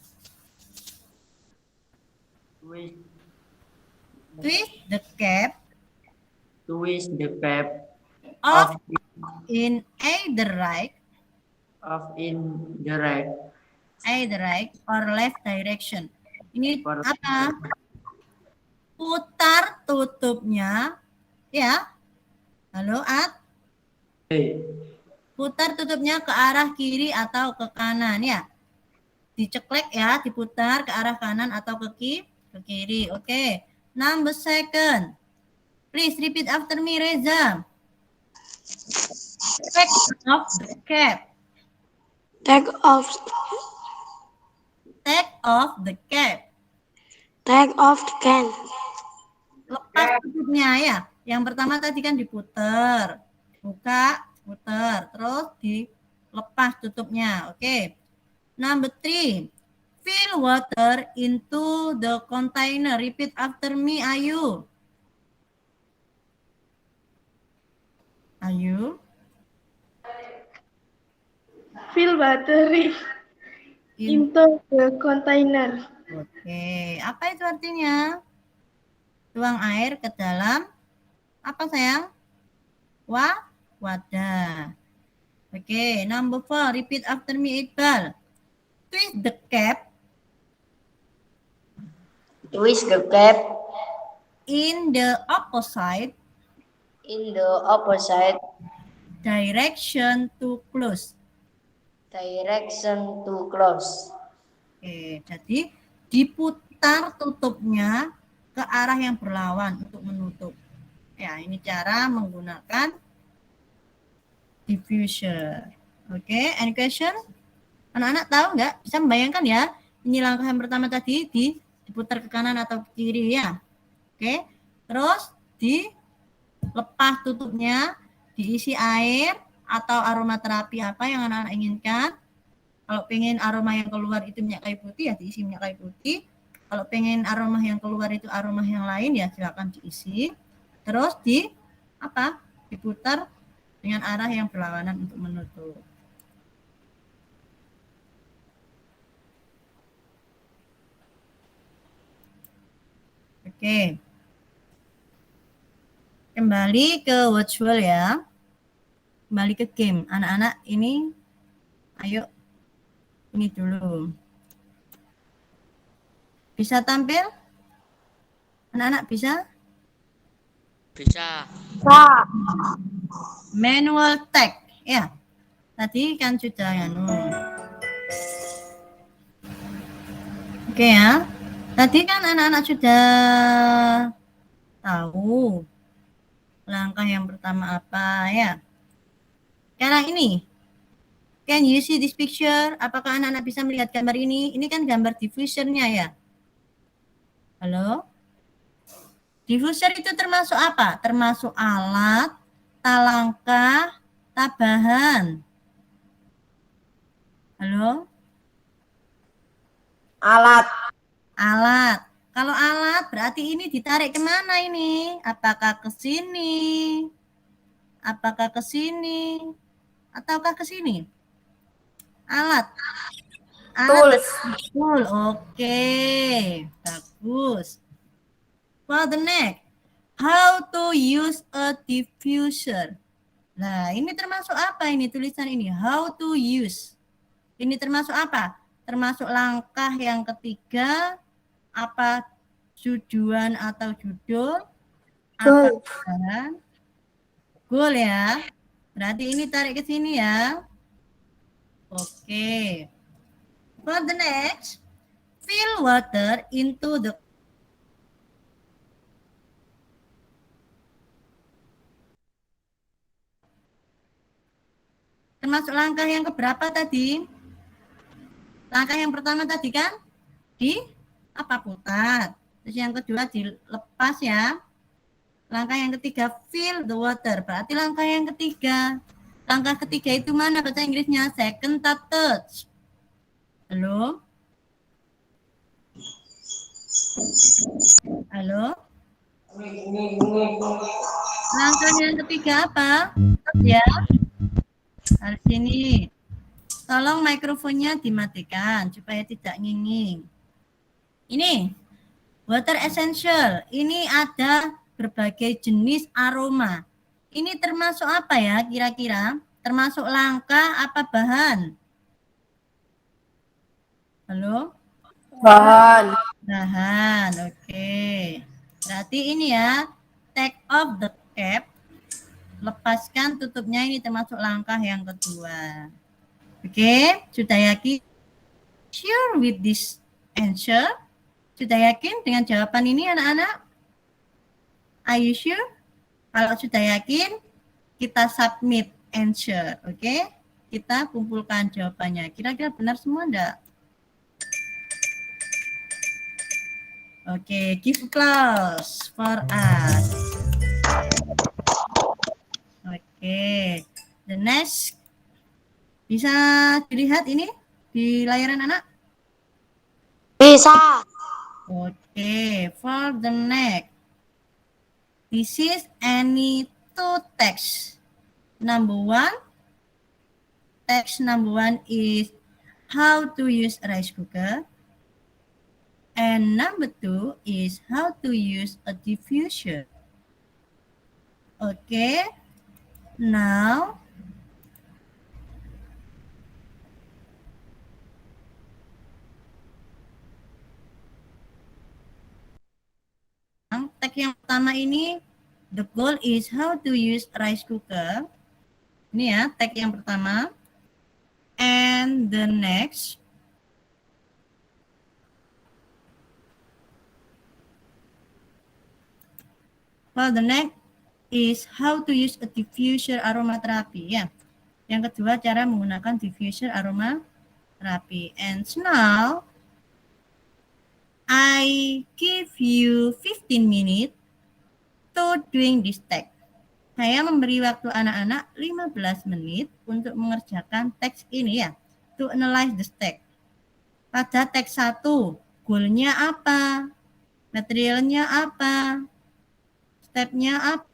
Twist the cap of in either right or left direction. Ini apa? Putar tutupnya ya. Halo, At? Putar tutupnya ke arah kiri atau ke kanan ya. diceklek ya, diputar ke arah kanan atau ke kiri. Oke. Number second. Please repeat after me, Reza. Take off the cap. Take off. Take off the cap. Take off the can. Lepas tutupnya ya. Yang pertama tadi kan diputer. Buka, puter. Terus dilepas tutupnya. Oke. Number 3. Fill water into the container. Repeat after me, Ayu. Ayu. Fill battery into the container. Oke. Apa itu artinya? Tuang air ke dalam apa sayang? Wadah. Oke. Number 4. Repeat after me, Iqbal. Twist the cap Twist the cap in the opposite direction to close. direction to close. Oke, jadi diputar tutupnya ke arah yang berlawan untuk menutup. Ya, ini cara menggunakan diffuser. Oke, any question? Anak-anak tahu nggak? Bisa membayangkan ya? Ini langkah yang pertama tadi diputar ke kanan atau ke kiri ya. Oke, terus dilepas tutupnya, diisi air atau aromaterapi apa yang anak-anak inginkan. Kalau pengen aroma yang keluar itu minyak kayu putih ya diisi minyak kayu putih. Kalau pengen aroma yang keluar itu aroma yang lain ya silakan diisi. Terus diputar dengan arah yang berlawanan untuk menutup. Oke. Kembali ke virtual ya. Kembali ke game. Anak-anak ini ayo ini dulu. Bisa tampil? Anak-anak bisa? Bisa. Manual tag. Ya. Tadi kan sudah ya. Oke ya. Tadi kan anak-anak sudah tahu langkah yang pertama apa ya. Sekarang ini, can you see this picture? Apakah anak-anak bisa melihat gambar ini? Ini kan gambar diffusernya ya. Halo? Diffuser itu termasuk apa? Termasuk alat, talangkah, tabahan. Halo? Alat. Kalau alat berarti ini ditarik kemana ini? Apakah ke sini? Apakah ke sini? Ataukah ke sini? Alat. Tools. Tool. Oke. Bagus. For the next. How to use a diffuser. Nah, ini termasuk apa ini tulisan ini? How to use. Ini termasuk apa? Termasuk langkah yang ketiga. Apa tujuan atau judul? Apa bahan? Goal ya. Berarti ini tarik ke sini ya. Oke. For the next, fill water into the termasuk langkah yang keberapa tadi? Langkah yang pertama tadi kan putar. Terus yang kedua dilepas ya. Langkah yang ketiga fill the water. Berarti langkah yang ketiga. Langkah ketiga itu mana bahasa Inggrisnya? Second touch. Halo? Halo? Langkah yang ketiga apa? Ya. Harus sini. Tolong mikrofonnya dimatikan supaya tidak nginging. Ini water essential. Ini ada berbagai jenis aroma. Ini termasuk apa ya kira-kira? Termasuk langkah apa bahan? Halo? Bahan, oke. Berarti ini ya, take off the cap. Lepaskan tutupnya, ini termasuk langkah yang kedua. Oke, sudah yakin? Sure with this answer? Sudah yakin dengan jawaban ini anak-anak? Are you sure? Kalau sudah yakin, kita submit answer, oke? Kita kumpulkan jawabannya. Kira-kira benar semua enggak? Oke, give applause for us. Oke, the next. Bisa dilihat ini di layaran anak? Bisa. Oke, for the next. This is any two text. Number one, text number one is how to use rice cooker. And number two is how to use a diffuser. Okay, now tag yang pertama ini, the goal is how to use rice cooker. Ini ya, tag yang pertama. And the next, well, the next is how to use a diffuser aromatherapy. Ya, yang kedua cara menggunakan diffuser aromatherapy. And now, I give you 15 minutes to doing this tag. Saya memberi waktu anak-anak 15 menit untuk mengerjakan teks ini ya. To analyze the text. Pada teks 1, goalnya apa? Materialnya apa? Stepnya apa?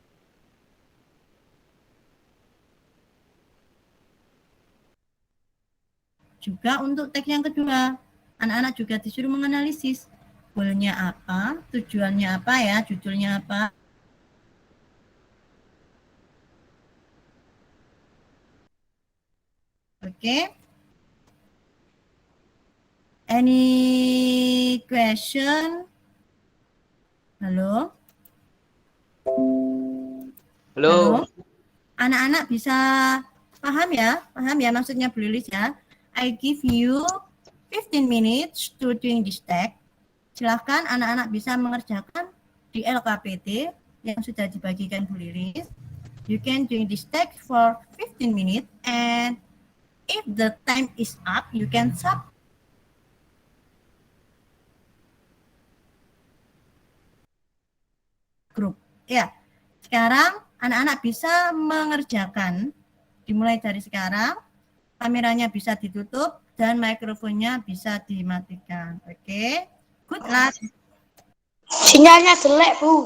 Juga untuk teks yang kedua, anak-anak juga disuruh menganalisis. Goalnya apa? Tujuannya apa ya? Judulnya apa? Oke. Any question? Halo? Halo. Anak-anak bisa paham ya? Paham ya maksudnya Bu Lilis ya? I give you 15 minutes to doing this tag. Silahkan anak-anak bisa mengerjakan di LKPT yang sudah dibagikan Bu Lilis. You can doing this tag for 15 minutes and if the time is up, you can stop. Grup. Ya, sekarang anak-anak bisa mengerjakan dimulai dari sekarang. Kameranya bisa ditutup dan mikrofonnya bisa dimatikan. Oke, good luck. Sinyalnya jelek, Bu.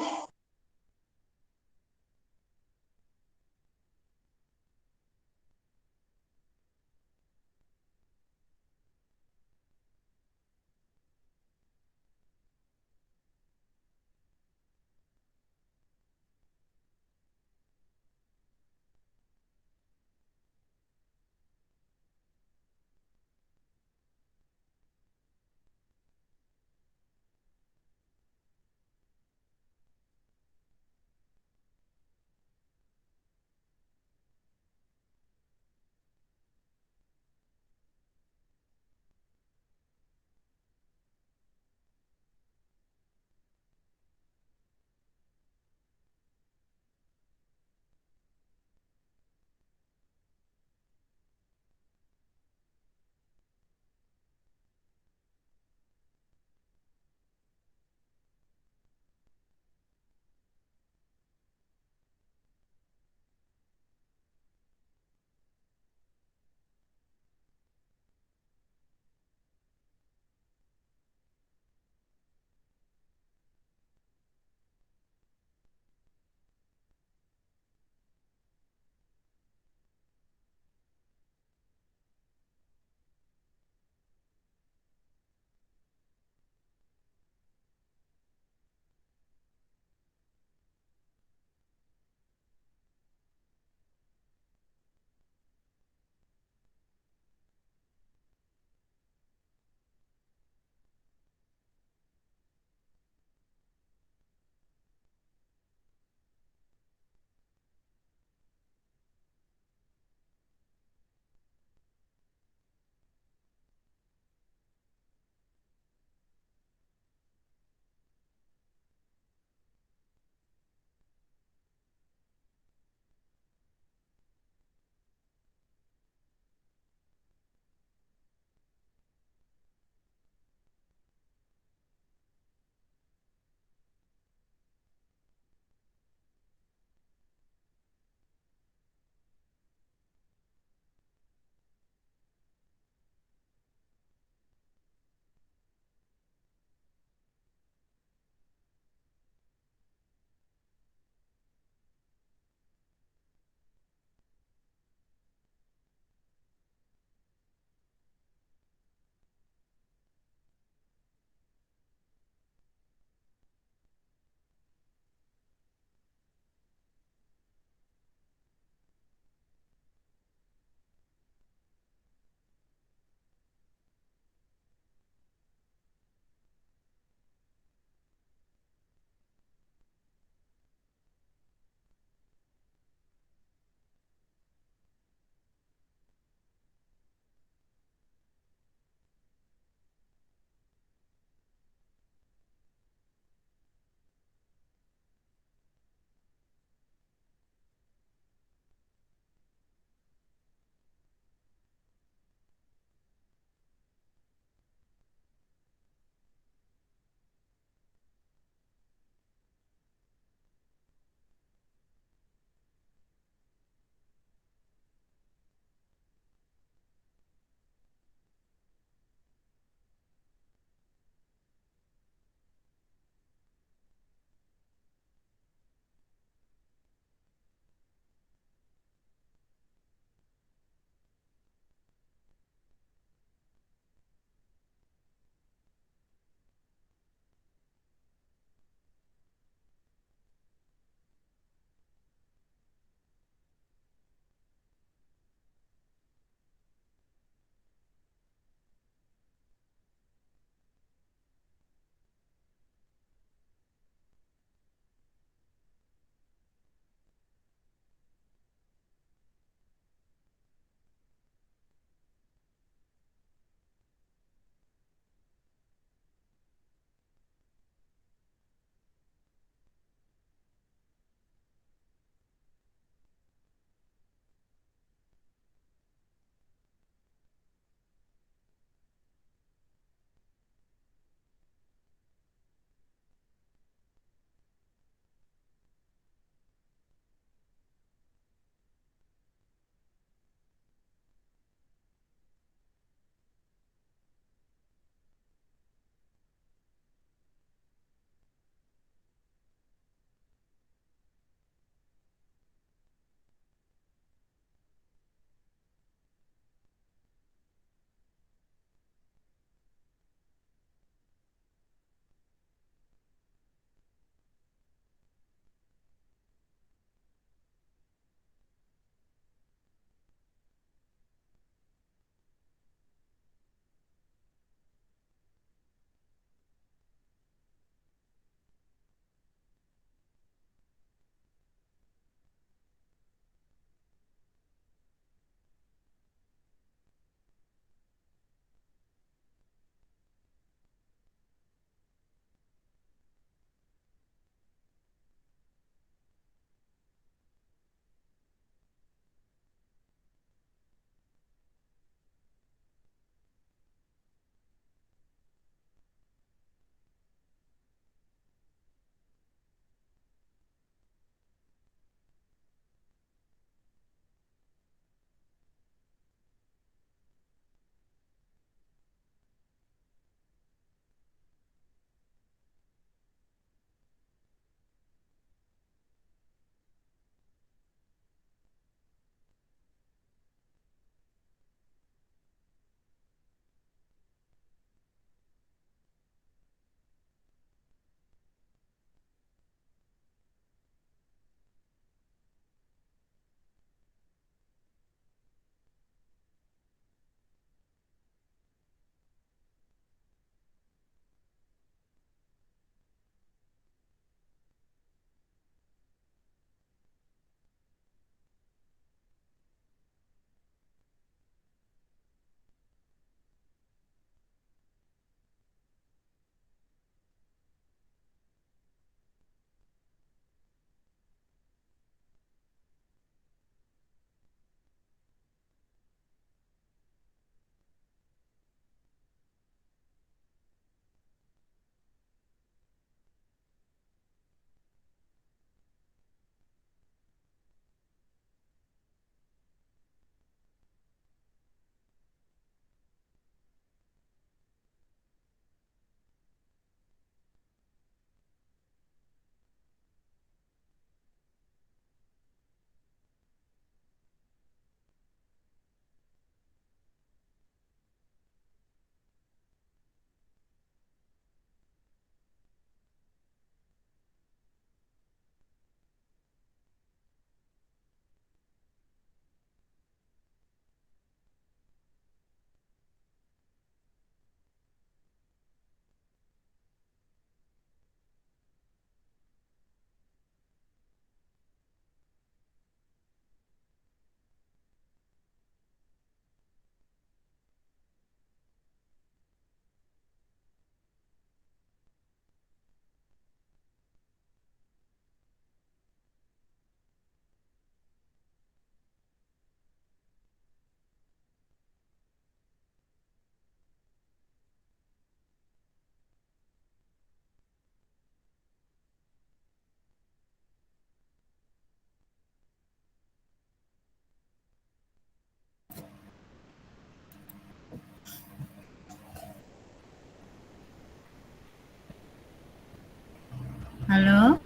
Halo?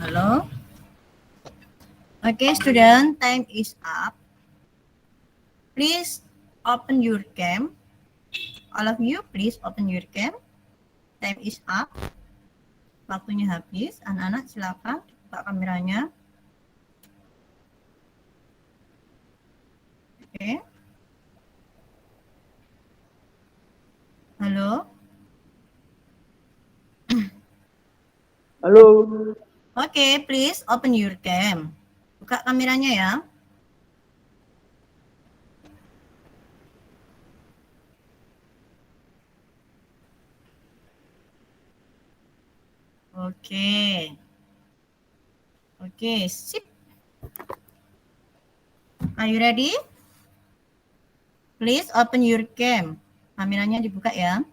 Halo? Okay, student, time is up. Please open your cam. All of you, please open your cam. Time is up. Waktunya habis. Anak-anak silakan buka kameranya. Oke. Halo? Halo. Oke, please open your cam. Buka kameranya ya. Oke. Oke, sip. Are you ready? Please open your cam. Kameranya dibuka ya.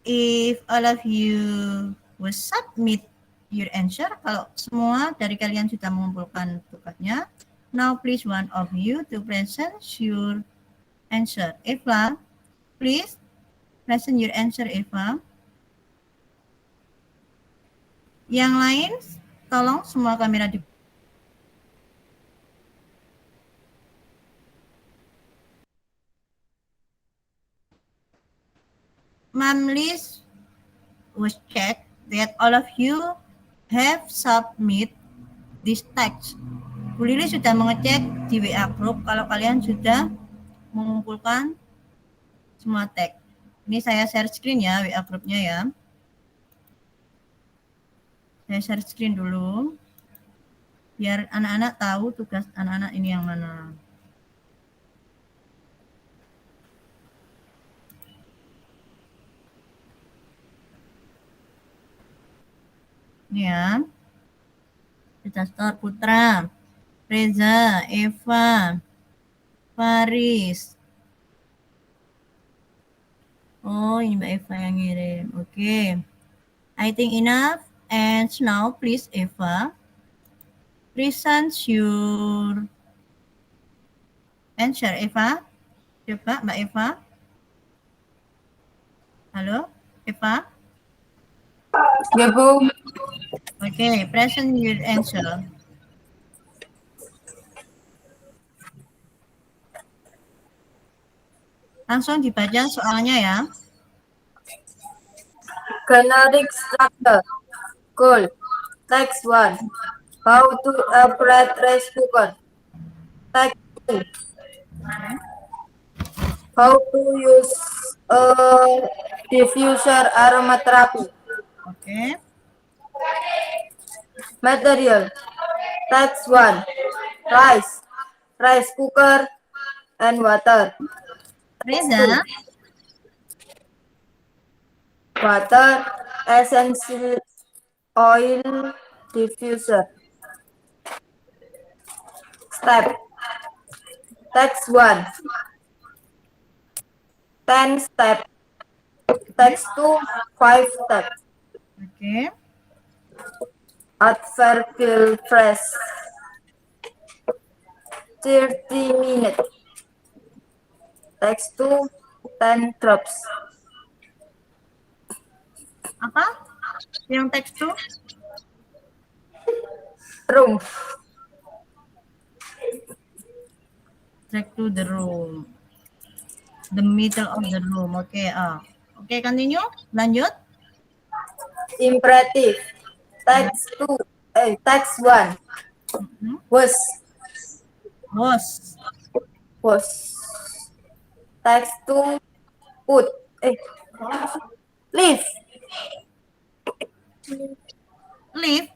If all of you will submit your answer, kalau semua dari kalian sudah mengumpulkan tugasnya, now please one of you to present your answer. Eva, please present your answer, Eva. Yang lain, tolong semua kamera di. Ma'am Liz was checked that all of you have submit this text. Bu Lili sudah mengecek di WA group kalau kalian sudah mengumpulkan semua teks. Ini saya share screen ya, WA grupnya ya. Saya share screen dulu, biar anak-anak tahu tugas anak-anak ini yang mana. Ini ya. Kita start Putra, Reza, Eva, Faris. Oh, ini Mbak Eva yang ngirim. Oke. I think enough. And now please Eva, present your answer. Eva, coba Mbak Eva. Halo, Eva. Ya, Bu. Oke, present your answer. Langsung dibaca soalnya ya. Generic structure. Cool. Text 1. How to operate rice cooker. Text 2. How to use a diffuser aromatherapy. Oke. Material. Text 1. Rice cooker, and water. Reza, Water, essential oil diffuser. Step. Text 1. 10 step. Text 2. 5 step. oke. Adverbial phrase. 30 minutes. Text 2. 10 drops. Apa? Yang teks tuh? Room. Check to the room. The middle of the room. Oke, Oke, continue. Lanjut. Imperative. Text 2. Text 1. Was. Text 2. Put. Leave. Leave.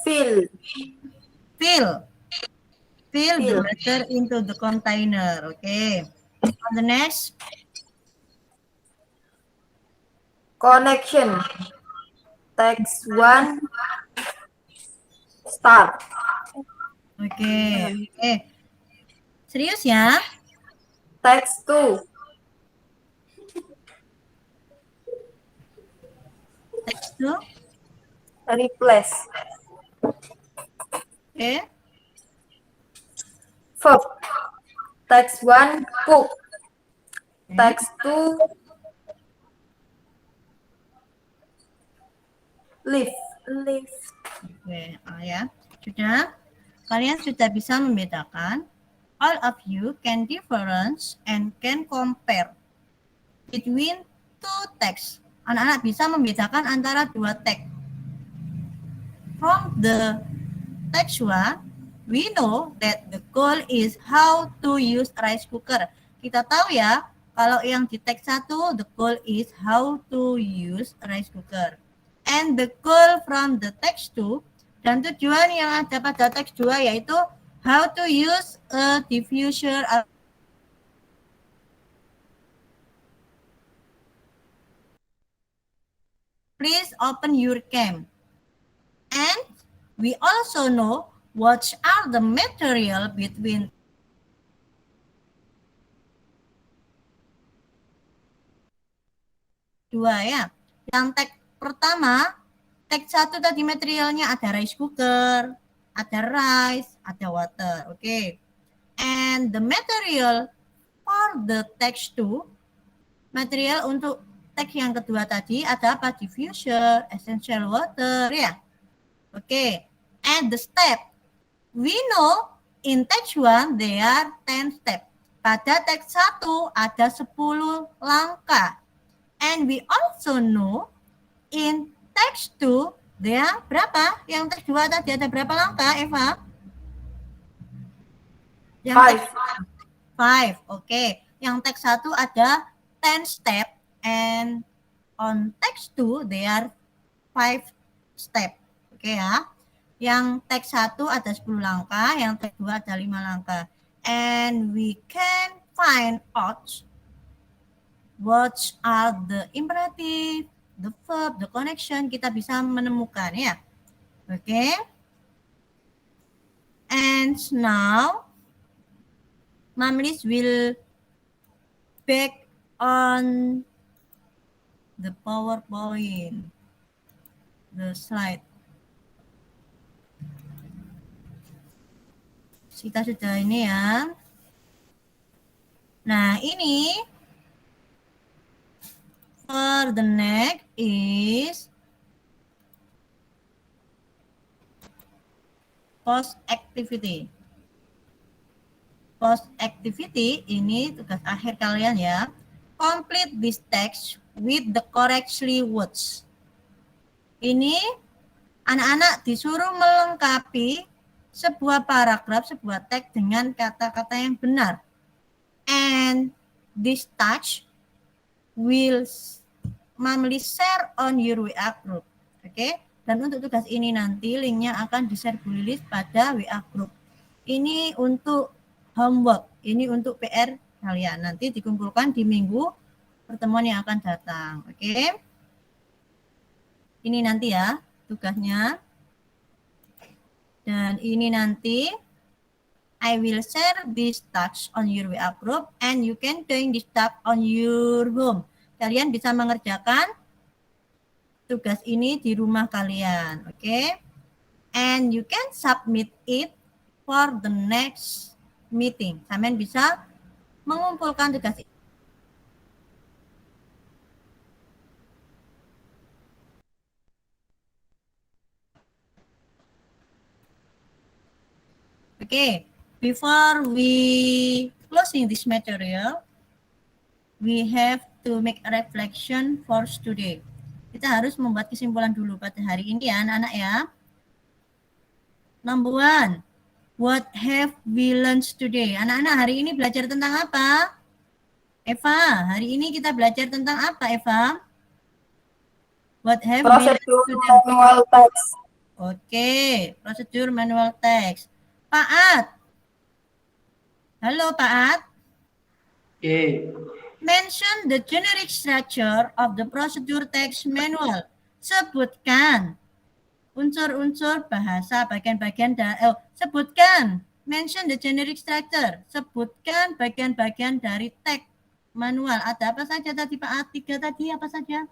Fill. Fill the water into the container. Okay. On the next. Connection. Text 1. Start. Oke. Serius ya? Text 2. Text tuh. Replace. Oke. Verb. Text 1. Cook. Text 2. Lift. Oke, ya. Sudah? Kalian sudah bisa membedakan. All of you can difference and can compare between two text. Anak-anak bisa membedakan antara dua teks. From the text one, we know that the goal is how to use rice cooker. Kita tahu ya, kalau yang di teks 1, the goal is how to use rice cooker. And the goal from the text 2, dan tujuan yang ada pada teks 2 yaitu how to use a diffuser. Please open your cam. And we also know what are the material between dua ya. Yang teks pertama, teks 1 tadi materialnya ada rice cooker, ada rice, ada water. Oke. And the material for the text 2, material untuk teks yang kedua tadi ada apa? Diffuser, essential water ya. Oke. And the step, we know in text 1 there are 10 steps. Pada teks 1 ada 10 langkah. And we also know in text 2 there are berapa? Yang teks 2 tadi ada berapa langkah, Eva? Yang 5. Oke. Yang teks 1 ada 10 step and on text 2 there are 5 step. Oke ya. Yang teks 1 ada 10 langkah, yang teks 2 ada 5 langkah. And we can find out what are the imperative, the verb, the connection. Kita bisa menemukan ya. Oke. And now Mamlis will back on the PowerPoint, the slide. Kita sudah ini ya. Nah, ini for the next is post activity. Post activity ini tugas akhir kalian ya. Complete this text with the correctly words. Ini anak-anak disuruh melengkapi sebuah paragraf, sebuah teks dengan kata-kata yang benar. And this touch will Mamlis share on your WA group. Oke? Dan untuk tugas ini nanti linknya akan di-share Bu Lilis pada WA group. Ini untuk homework, ini untuk PR kalian. Nanti dikumpulkan di minggu pertemuan yang akan datang. Oke? Ini nanti ya tugasnya. Dan ini nanti I will share this task on your WA group and you can doing this task on your home. Kalian bisa mengerjakan tugas ini di rumah kalian, oke? And you can submit it for the next meeting. Kalian bisa mengumpulkan tugas ini. Okay, before we closing this material, we have to make a reflection for today. Kita harus membuat kesimpulan dulu pada hari ini ya anak-anak ya. Number 1, what have we learned today? Anak-anak hari ini belajar tentang apa? Eva, hari ini kita belajar tentang apa Eva? What have we learned today? Manual text. Oke, prosedur manual text. Pak Ad. Halo Pak Ad. Mention the generic structure of the procedure text manual. Sebutkan unsur-unsur bahasa bagian-bagian sebutkan. Mention the generic structure. Sebutkan bagian-bagian dari teks manual. Ada apa saja tadi Pak Ad? 3 tadi apa saja?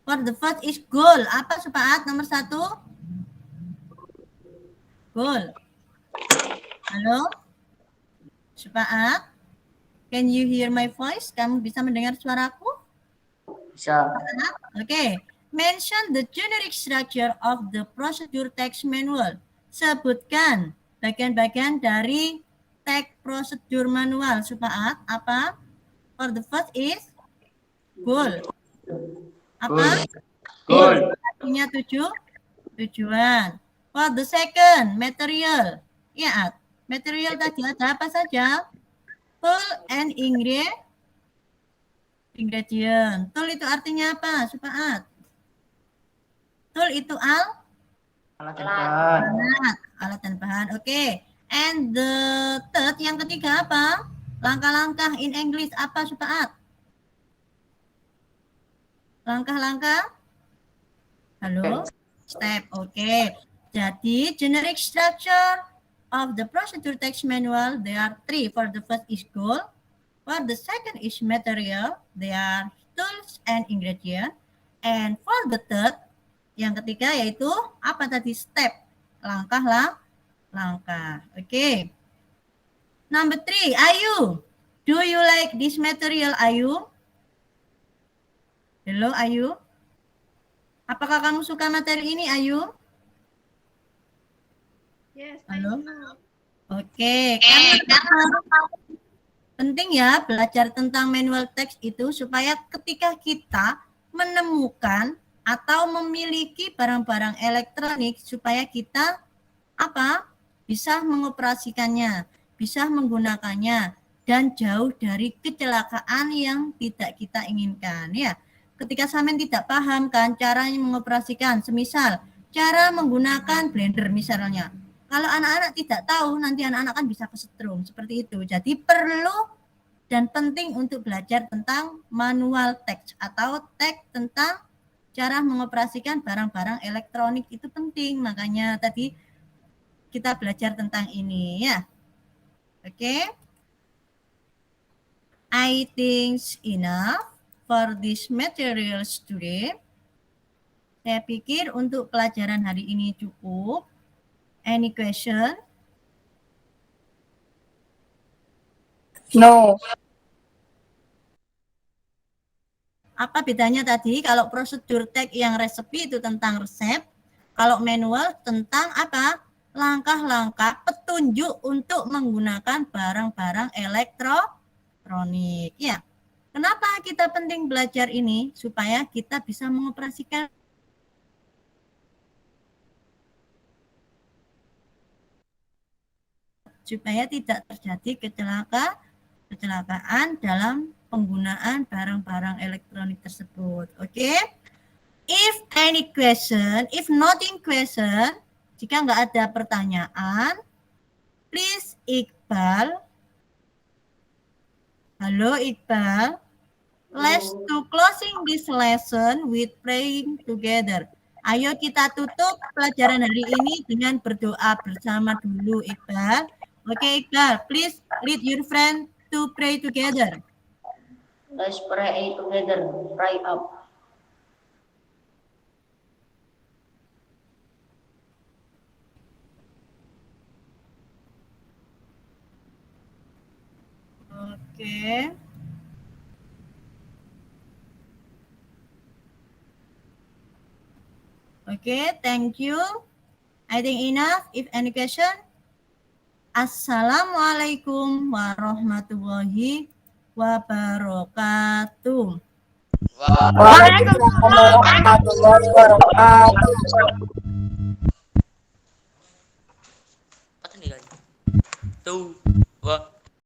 For the first is goal. Apa Pak Ad nomor 1? Goal. Halo? Pak Ad? Can you hear my voice? Kamu bisa mendengar suaraku? Bisa. Okay. Mention the generic structure of the procedure text manual. Sebutkan bagian-bagian dari teks prosedur manual. Supaat, apa? For the first is goal. Apa? Goal. Artinya tujuan. For the second, material. Ya, material tadi ada apa saja? Tool and ingredient. Tool itu artinya apa? Supaat. Tool itu Alat dan bahan. alat dan bahan. Oke. And the third, yang ketiga apa? Langkah-langkah in English apa, Supaat? Langkah-langkah? Halo? Step. Oke. Jadi, generic structure of the procedure text manual, there are 3. For the first is goal. For the second is material. They are tools and ingredient. And for the third, yang ketiga yaitu apa tadi? Step. Langkah. Oke. Number 3, Ayu. Do you like this material, Ayu? Hello, Ayu. Apakah kamu suka materi ini, Ayu? Yes, Halo? I do. Oke, penting ya belajar tentang manual text itu supaya ketika kita menemukan atau memiliki barang-barang elektronik supaya kita bisa mengoperasikannya, bisa menggunakannya dan jauh dari kecelakaan yang tidak kita inginkan ya. Ketika Samen tidak paham kan cara mengoperasikan, semisal cara menggunakan blender misalnya. Kalau anak-anak tidak tahu, nanti anak-anak kan bisa kesetrum seperti itu. Jadi perlu dan penting untuk belajar tentang manual text atau teks tentang cara mengoperasikan barang-barang elektronik itu penting. Makanya tadi kita belajar tentang ini ya. Oke. I think enough for this materials today. Saya pikir untuk pelajaran hari ini cukup. Any question? No. Apa bedanya tadi? Kalau prosedur teks yang resepi itu tentang resep, kalau manual tentang apa? Langkah-langkah petunjuk untuk menggunakan barang-barang elektronik. Ya. Kenapa kita penting belajar ini? Supaya kita bisa mengoperasikan supaya tidak terjadi kecelakaan dalam penggunaan barang-barang elektronik tersebut. Oke? If any question, if nothing question, jika nggak ada pertanyaan, please Iqbal. Halo Iqbal. Let's to closing this lesson with praying together. Ayo kita tutup pelajaran hari ini dengan berdoa bersama dulu Iqbal. Oke Iqbal, please lead your friend to pray together. Let's pray together. Pray up. Oke. Oke, thank you. I think enough. If any question? Assalamualaikum warahmatullahi wabarakatuh. Waalaikumsalam warahmatullahi wabarakatuh. Apa nih guys? Tuh.